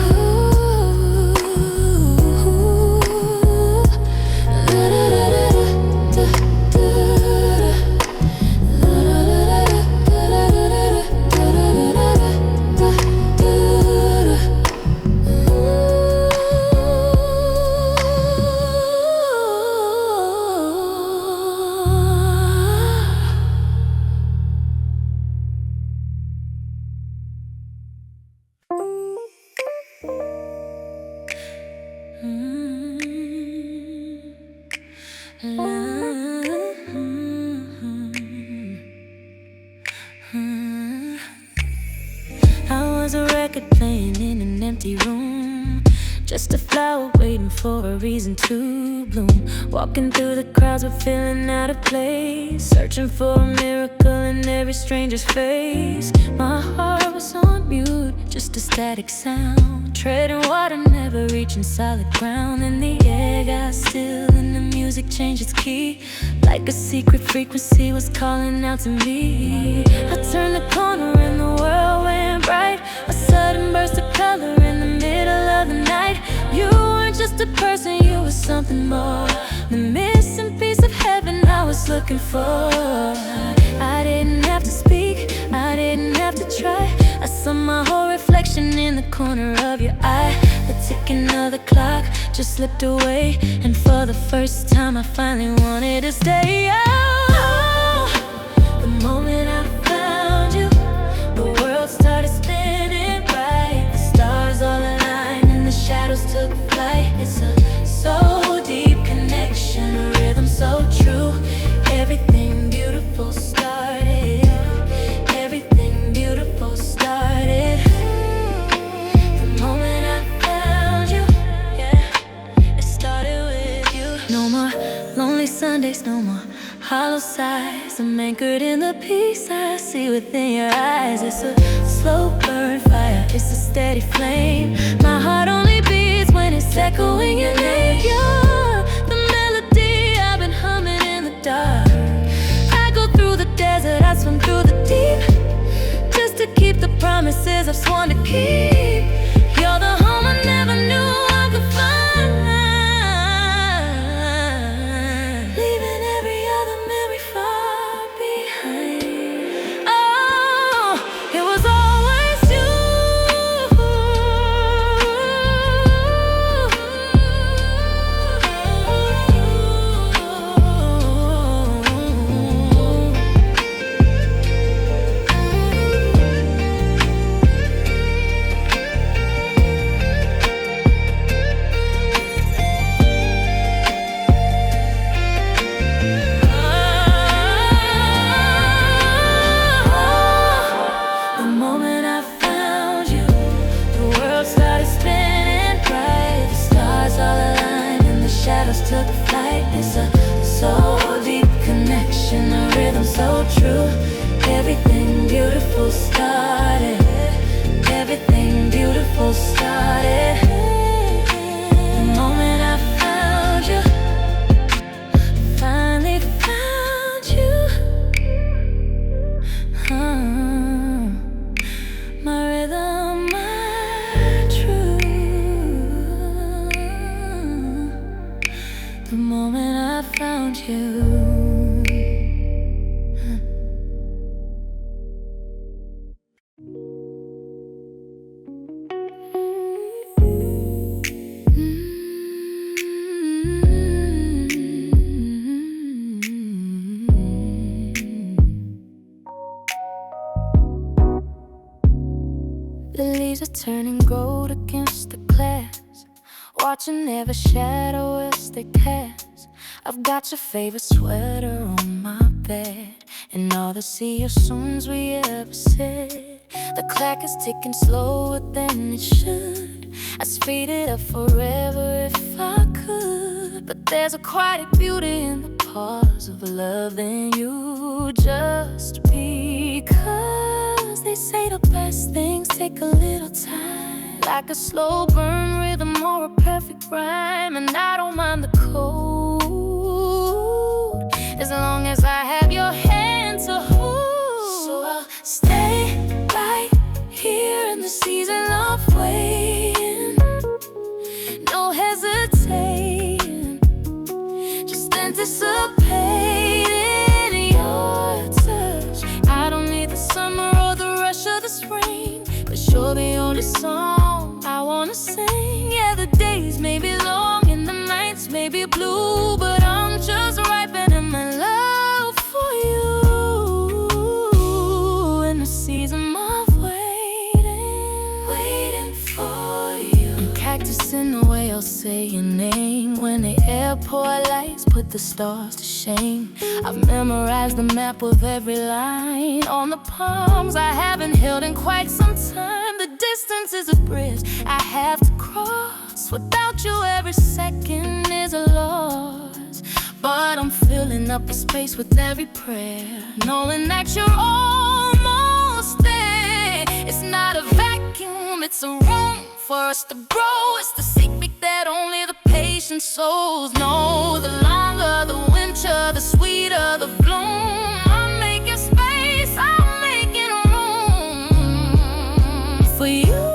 I was a record playing in an empty room, just a flower waiting for a reason to bloom. Walking through the crowds but feeling out of place, searching for a miracle in every stranger's face. My heart was on mute, just a static sound, treading water, never reaching solid ground. And the air got still and the music changed its key, like a secret frequency was calling out to me. I turned the corner and the world went bright, a sudden burst of color in the middle of the night. You weren't just a person, you were something more, the missing piece of heaven I was looking for. I didn't have to speak, I didn't have to try. I saw my whole reflection in the corner of your eye. The ticking of the clock just slipped away, and for the first time I finally wanted to stay. Oh, the moment I found you, the world started spinning right. The stars all aligned and the shadows took flight. It's a so deep connection, a rhythm so true. Everything beautiful started. Everything beautiful started. The moment I found you, yeah, it started with you. No more lonely Sundays, no more hollow sighs. I'm anchored in the peace I see within your eyes. It's a slow burn fire, it's a steady flame. My heart only beats when it's echoing your name. You're the melody I've been humming in the dark. I go through the desert, I swim through the deep, just to keep the promises I've sworn to keep. You're the home I never knew I could find, leaving every other memory far behind. Oh, it was always you. true. Everything beautiful started. Everything beautiful started the moment I found you. Finally found you. My rhythm, my truth. The moment I found you. The leaves are turning gold against the glass, watching every shadow as they cast. I've got your favorite sweater on my bed, and all the see you soons we ever said. The clock is ticking slower than it should. I'd speed it up forever if I could, but there's a quiet beauty in the pause of loving you. Just because they say the best things take a little time, like a slow burn rhythm or a perfect rhyme. And I don't mind the cold, as long as I have your hand to hold. So I'll stay right here in the season of waiting. No hesitating, just anticipating your touch. I don't need the summer or the rush of the spring, but you're the only song I wanna sing. Yeah, the days may be long and the nights may be blue, but I'm just ripening my love for you in the season of waiting for you. I'm cactusing the way I'll say your name when the airport lights put the stars to shame. I've memorized the map with every line on the palms I haven't held in quite some time. The distance is a bridge I have to cross. Without you every second is a loss, but I'm filling up the space with every prayer, knowing that you're almost there. It's not a vacuum, it's a room for us to grow. It's the secret that only the patient souls know. The longer the winter, the sweeter the bloom. I'm making space, I'm making room for you,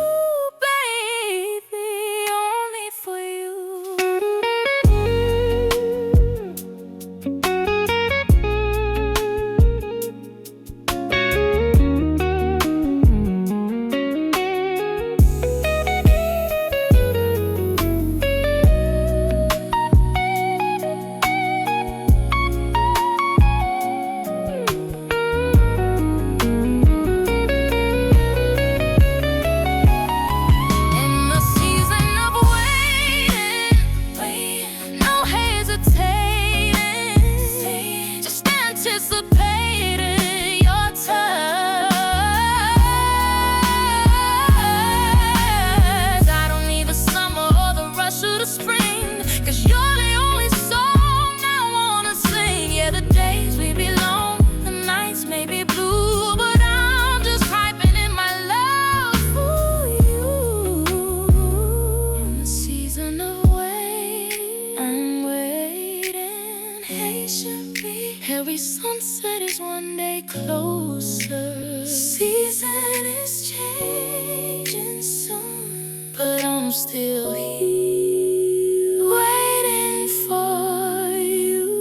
baby, only for you. Every sunset is one day closer. Season is changing soon, but I'm still here waiting for you.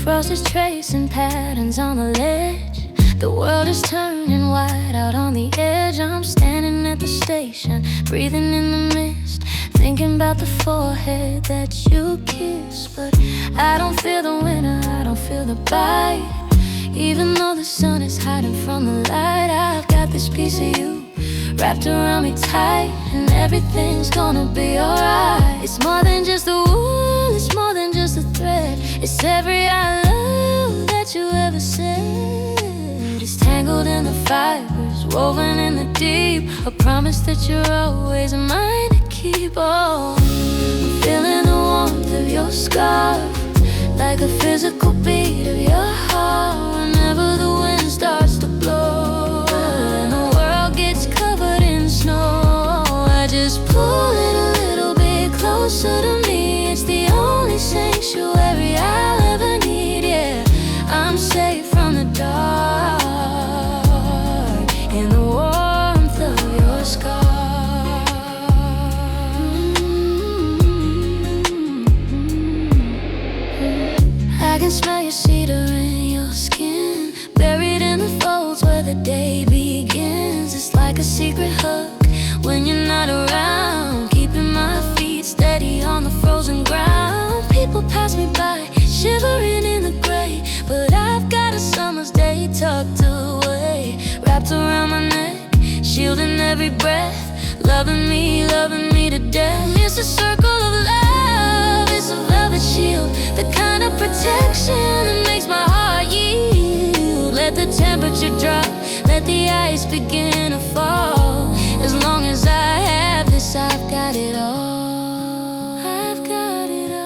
Frost is tracing patterns on the ledge. The world is turning white out on the edge. I'm standing at the station, breathing in the mist, thinking about the forehead that you kiss. But I don't feel the winter, I don't feel the bite. Even though the sun is hiding from the light, I've got this piece of you wrapped around me tight, and everything's gonna be alright. It's more than just a wool, it's more than just a thread. It's every I love that you ever said is tangled in the fibers, woven in the deep. A promise that you're always mine to keep. Oh, I'm feeling the warmth of your scarf, like a physical beat of your heart. Whenever the wind starts to blow and the world gets covered in snow, I just pull it a little bit closer to me. It's the only sanctuary I'll ever need, yeah. I'm safe from the dark in the warmth of your scar. I can smell your cedar in your skin, buried in the folds where the day begins. It's like a secret hug when you're not around, keeping my feet steady on the frozen ground. People pass me by, shivering in the gray, but I've got a summer's day tucked away, wrapped around my neck, shielding every breath, loving me to death. It's a circle of love, it's a velvet shield, the kind of protection that makes my heart yield. Let the temperature drop, let the ice begin to fall. As long as I have this, I've got it all. I've got it all.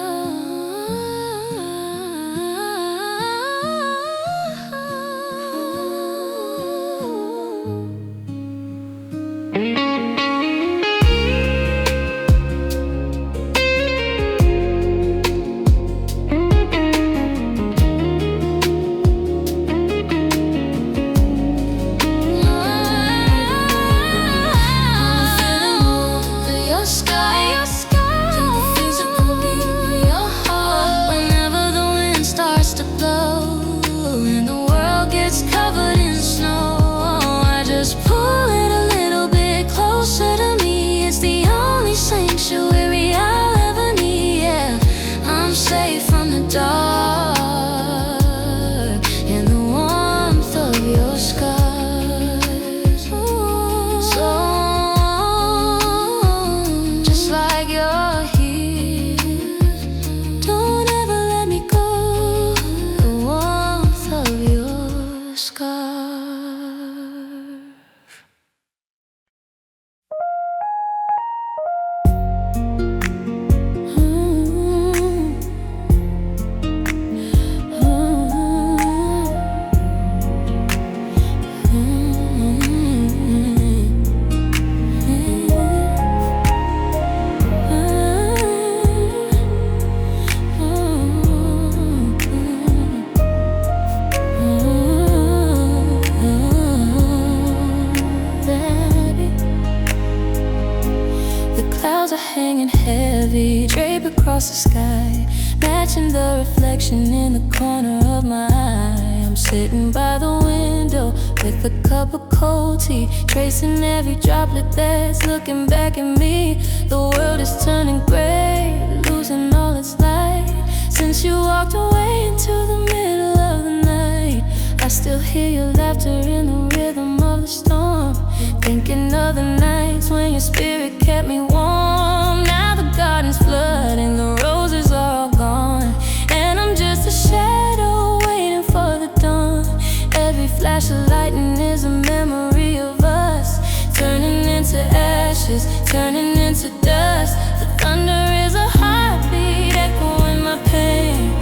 Sanctuary I'll ever need, yeah. I'm safe from the dark in the warmth of your scars. Ooh, so just like you're here, don't ever let me go. The warmth of your scars. Clouds are hanging heavy, draped across the sky, matching the reflection in the corner of my eye. I'm sitting by the window with a cup of cold tea, tracing every droplet that's looking back at me. The world is turning gray, losing all its light, since you walked away into the middle of the night. I still hear your laughter in the rhythm of the storm, thinking of the nights when your spirit kept me warm. Now the garden's flooding, the roses are all gone, and I'm just a shadow waiting for the dawn. Every flash of lightning is a memory of us, turning into ashes, turning into dust. The thunder is a heartbeat echoing my pain.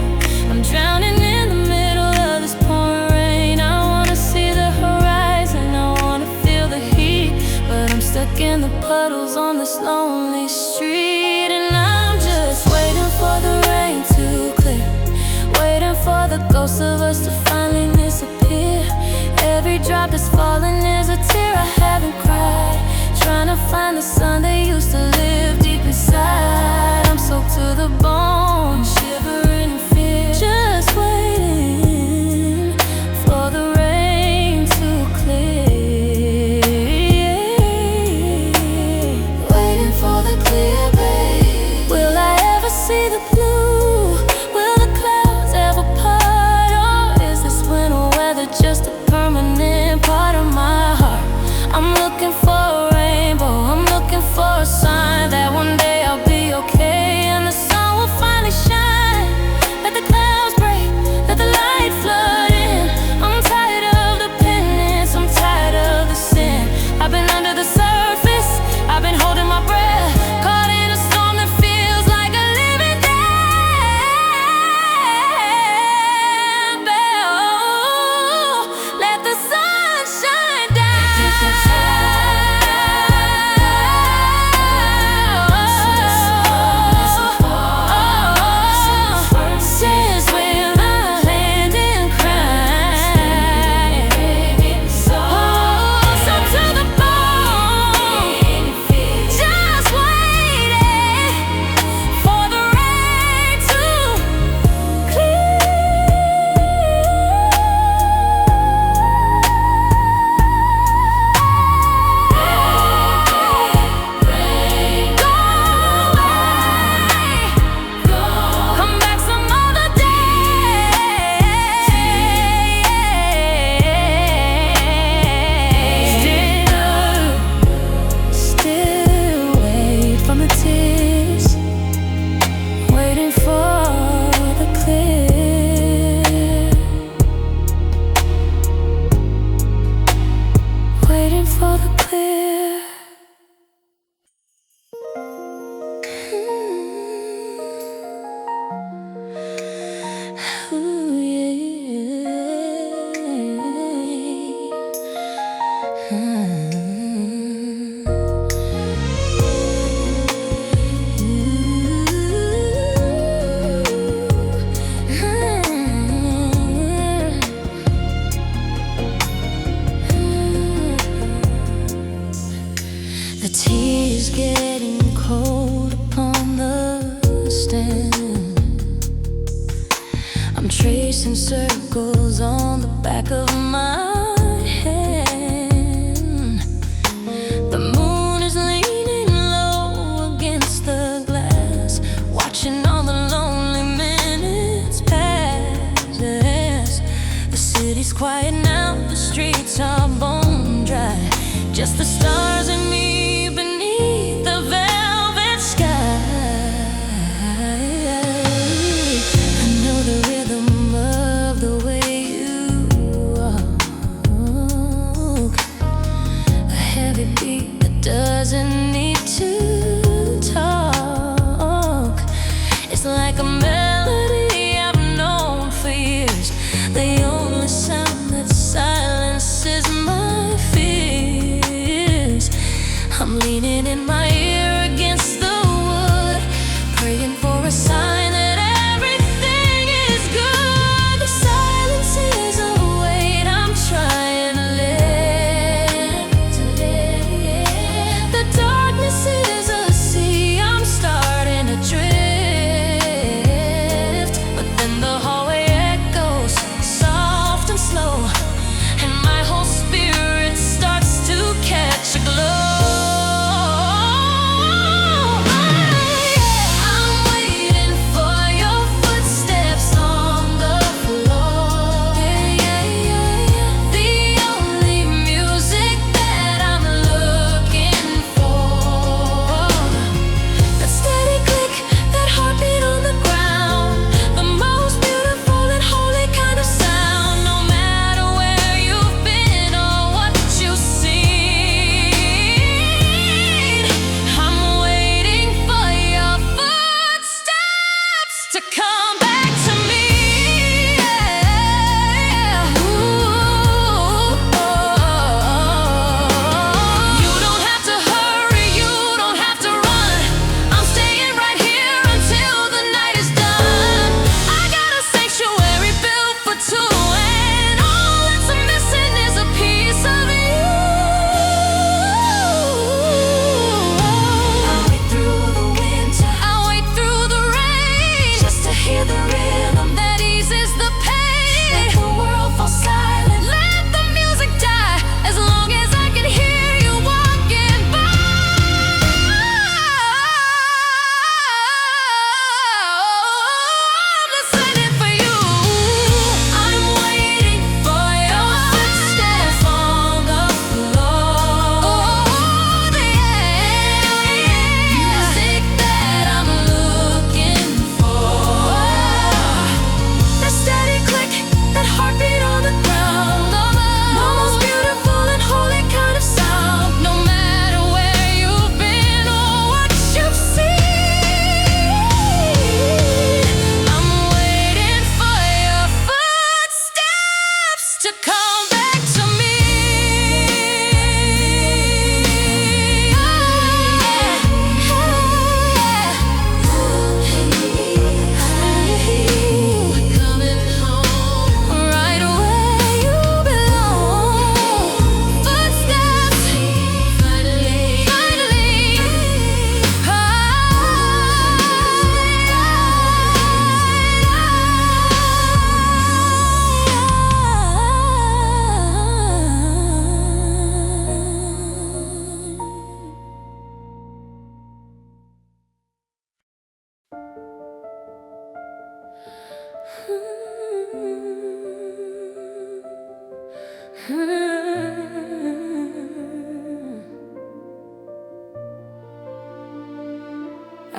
I'm drowning in the middle of this pouring rain. I wanna see the horizon, I wanna feel the heat, but I'm stuck in the puddles on this lonely street. And I'm just waiting for the rain to clear, waiting for the ghosts of us to finally disappear. Every drop that's falling is a tear I haven't cried, trying to find the sun that used to live deep inside. I'm soaked to the bone, shivering in fear, just waiting for the rain to clear, waiting for the clear bay. Will I ever see the blue? Will the clouds ever part? Or is this winter weather just a permanent part of my heart? I'm looking for a rainbow, I'm looking for a sign that one day I'll be okay, and the sun will finally chasing circles on the back of my hand. The moon is leaning low against the glass, watching all the lonely minutes pass. The city's quiet now, the streets are bone dry, just the stars and me beneath the velvet sky. I know the rhythm of the way you walk, a heavy beat that doesn't need to talk. It's like a melody I've known for years, the only sound that silences my fears. I'm leaning in my ear against the wood, praying for a sign that everything is good. The silence is a weight I'm trying to lift. The darkness is a sea I'm starting to drift. But then the hallway echoes soft and slow, and my whole spirit starts to catch a glow.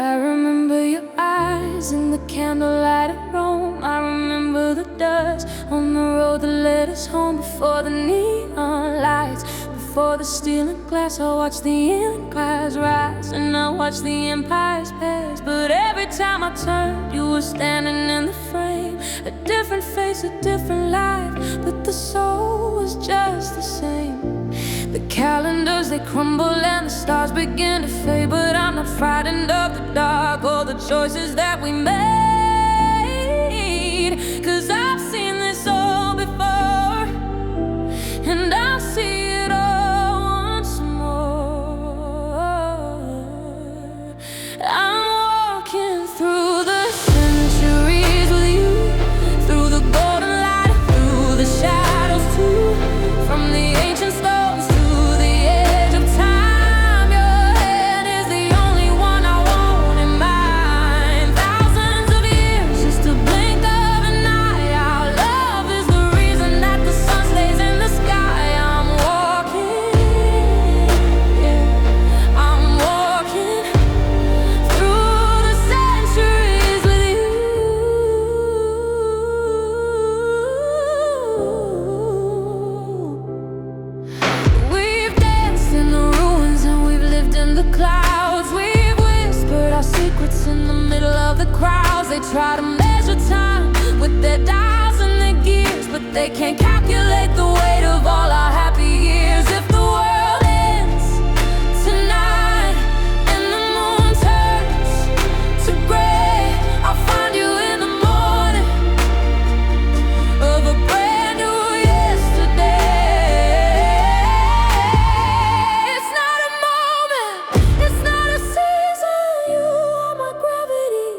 I remember your eyes in the candlelight at Rome. I remember the dust on the road that led us home. Before the neon lights, before the steel and glass, I watched the empires rise and I watched the empires pass. But every time I turned, you were standing in the frame. A different face, a different life, but the soul was just the same. The calendars, they crumble and the stars begin to fade, but I'm not frightened of the dark or the choices that we made. 'Cause I've seen this all before, and I'll see it all once more. I'm walking through the centuries with you, through the gold They can't calculate the weight of all our happy years. If the world ends tonight and the moon turns to gray, I'll find you in the morning of a brand new yesterday. It's not a moment, it's not a season. You are my gravity,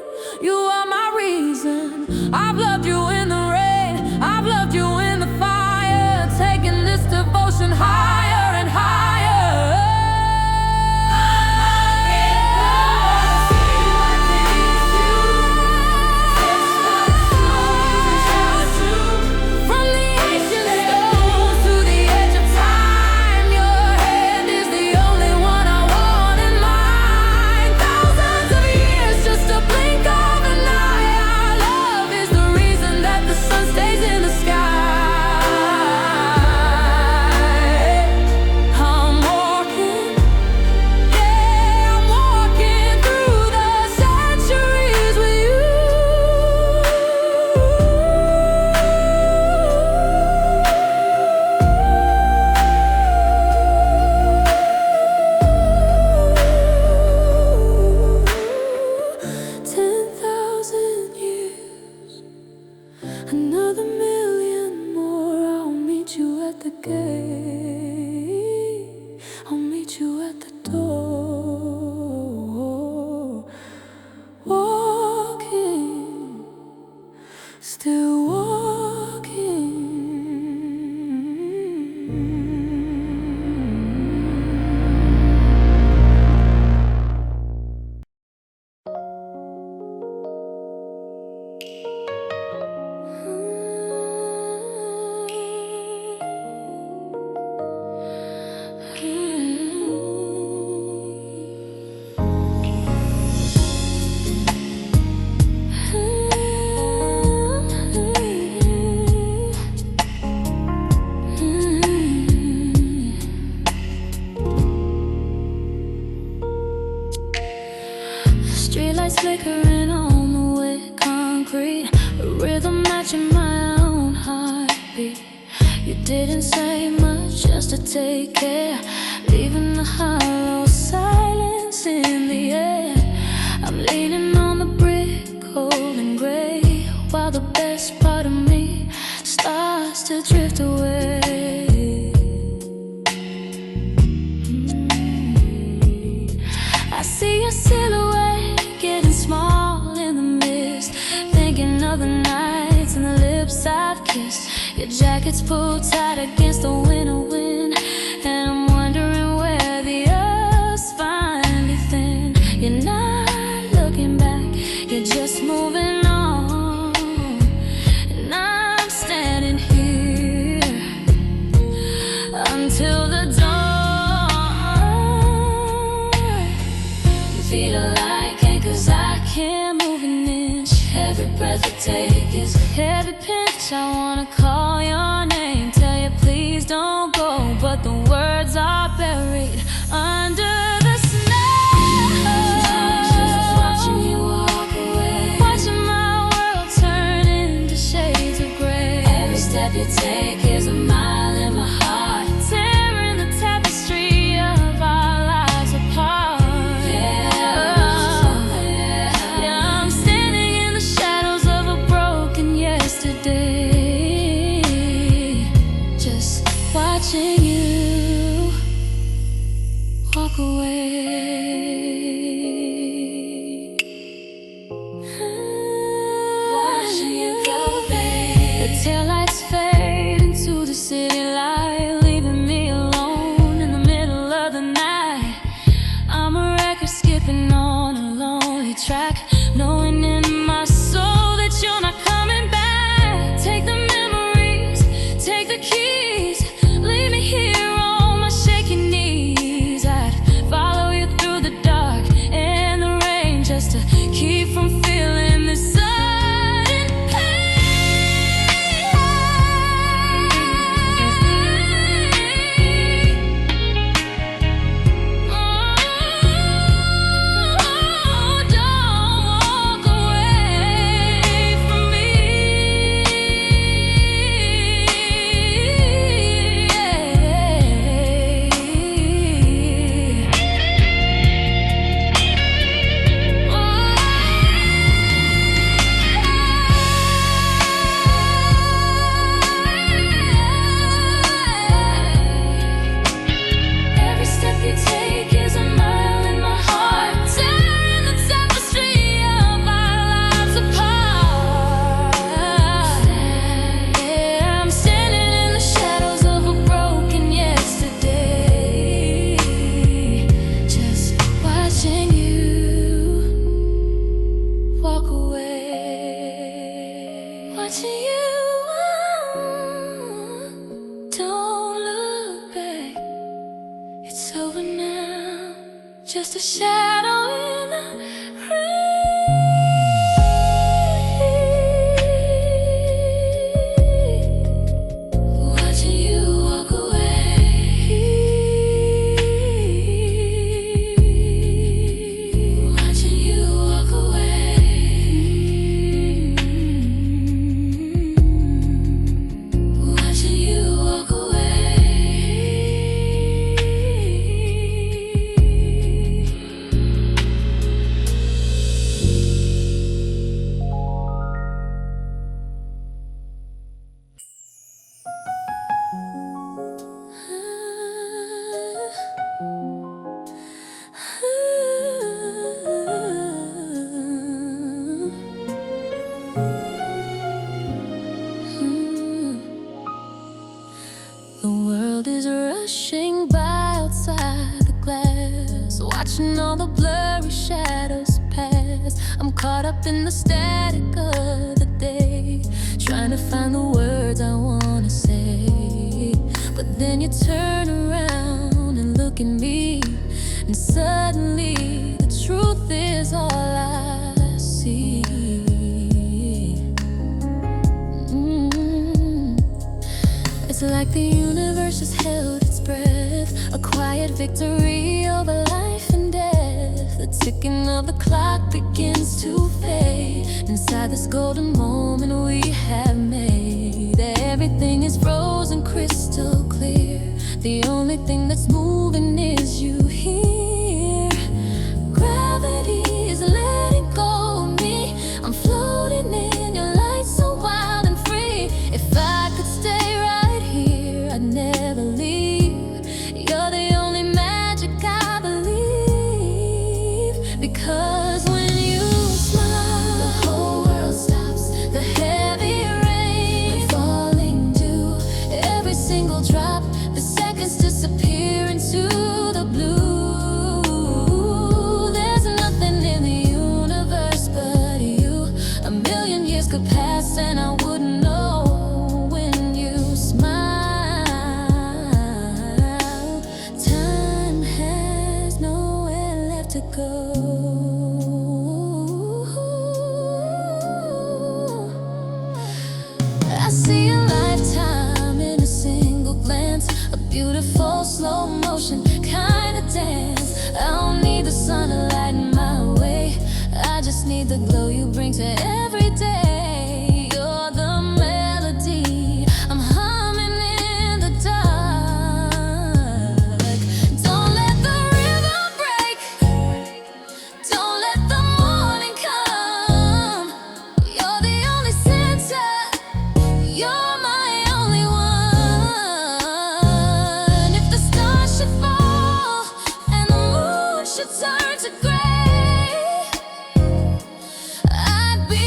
you are my reason. I've loved you in the rain, I've loved you in the fire, taking this devotion higher and higher. From the ancient stones to the edge of time, your hand is the only one I want in mine. Thousands of years, just a blink of an eye. Our love is the reason that the sun stays in the sky. I'm walking, yeah, I'm walking through the centuries with you. 10,000 years, another million more. I'll meet you at the gate, I'll meet you at the door. Walking, still walking. Streetlights flickering on the wet concrete, a rhythm matching my own heartbeat. You didn't say much, just to take care, leaving the hollow silence in the air. I'm leaning on the brick, holding gray, while the best part of me starts to drift away. I see your silhouette getting small in the mist, thinking of the nights and the lips I've kissed. Your jacket's pulled tight against the winter wind, and I'm wondering where the earth's finally thin. You're not looking back, you're just moving on, and I'm standing here until the dawn. Feet are like anchors, I can't move an inch. Every breath I take is a heavy pinch. I wanna call your name, tell you please don't go, but the words are buried under the snow. Just watching you walk away, watching my world turn into shades of gray. Every step you take is a mile in my heart, tearing the tapestry of our lives apart. I'm standing in the shadows of a broken yesterday, just watching you walk watching you. Don't look back. It's over now. Just a shadow in the rain. Watching you walk away. Watching you walk away. Watching you walk away. The world is rushing by outside the glass, watching all the blurry shadows pass. I'm caught up in the static of the day, trying to find the words I wanna say. But then you turn around and look at me, and suddenly the truth is all I see. It's like the universe has held its breath, a quiet victory over life and death. The ticking of the clock begins to fade. Inside this golden moment we have made, everything is frozen crystal clear. The only thing that's moving is you here. Gravity is letting go of me. I'm floating in your light, so wild and free. If I could stay right here, I'd never leave. You're the only magic I believe. Because when you smile, the whole world stops. The heavy rain, the falling dew, every single drop, the seconds disappear into the blue. There's nothing in the universe but you. A million years could pass and I wouldn't know. When you smile, time has nowhere left to go. I see a lifetime in a single glance, a beautiful slow motion kind of dance. I don't need the sun to lighten my way, I just need the glow you bring to every day. You're the melody I'm humming in the dark. Don't let the rhythm break, don't let the morning come. You're the only center, you're my only one. If the stars should fall and the moon should turn to gray, I'd be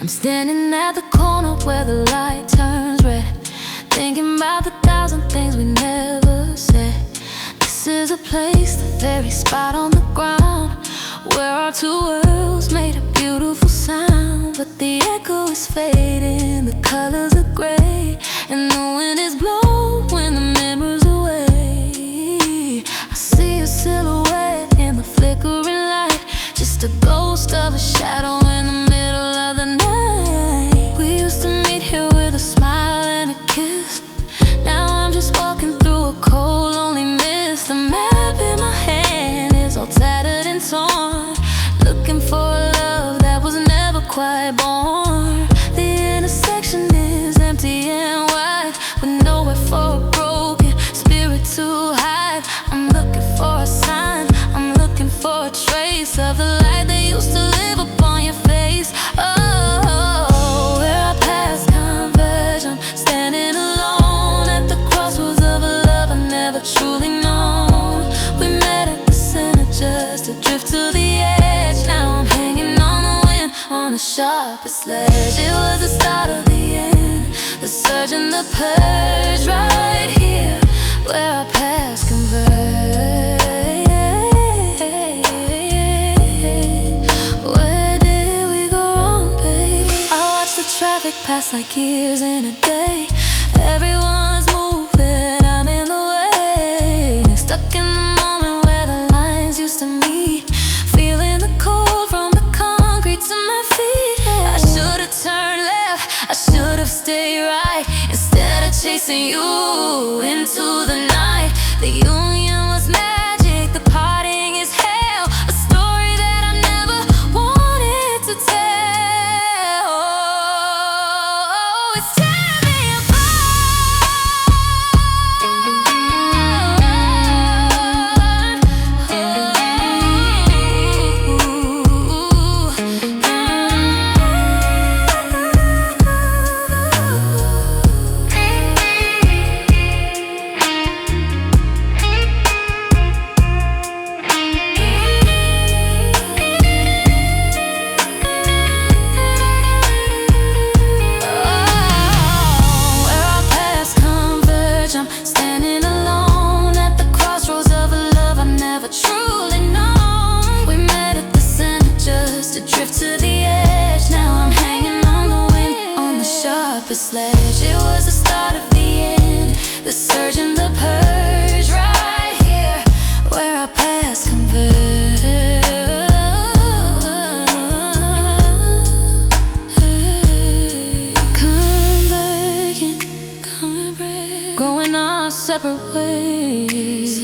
I'm standing at the corner where the light turns red, thinking about the thousand things we never said. This is a place, the very spot on the ground, where our two worlds made a beautiful sound. But the echo is fading, the colors are gray, and the wind is blowing the memories away. I see a silhouette in the flickering light, just a ghost of a shadow in the middle of the night. We used to meet here with a smile and a kiss. Now I'm just walking through a cold, lonely mist. The map in my hand is all tattered and torn, looking for a love that was never quite born. The intersection is empty and wide, with nowhere for a broken spirit to hide. I'm looking for a sign, I'm looking for a trace of the light that used to live upon your face. Oh, where our paths converge, I'm standing alone at the crossroads of a love I've never truly known. We met at the center just to drift to the edge. Now I'm hanging on the wind on the sharpest ledge. It was the start of the end, the surge and the purge, right here where our paths converge. Where did we go wrong, babe? I watch the traffic pass like years in a day. Everyone's moving, I'm in the way, stuck in the moment where the lines used to meet, feeling the cold from the concrete to my feet. I should've turned left, I should've stayed right, instead of chasing you into the night. The union was magic, the parting is hell, a story that I never wanted to tell. Oh, it's tearing me sledge. It was the start of the end, the surge and the purge, right here where our paths converge. Converging, going our separate ways.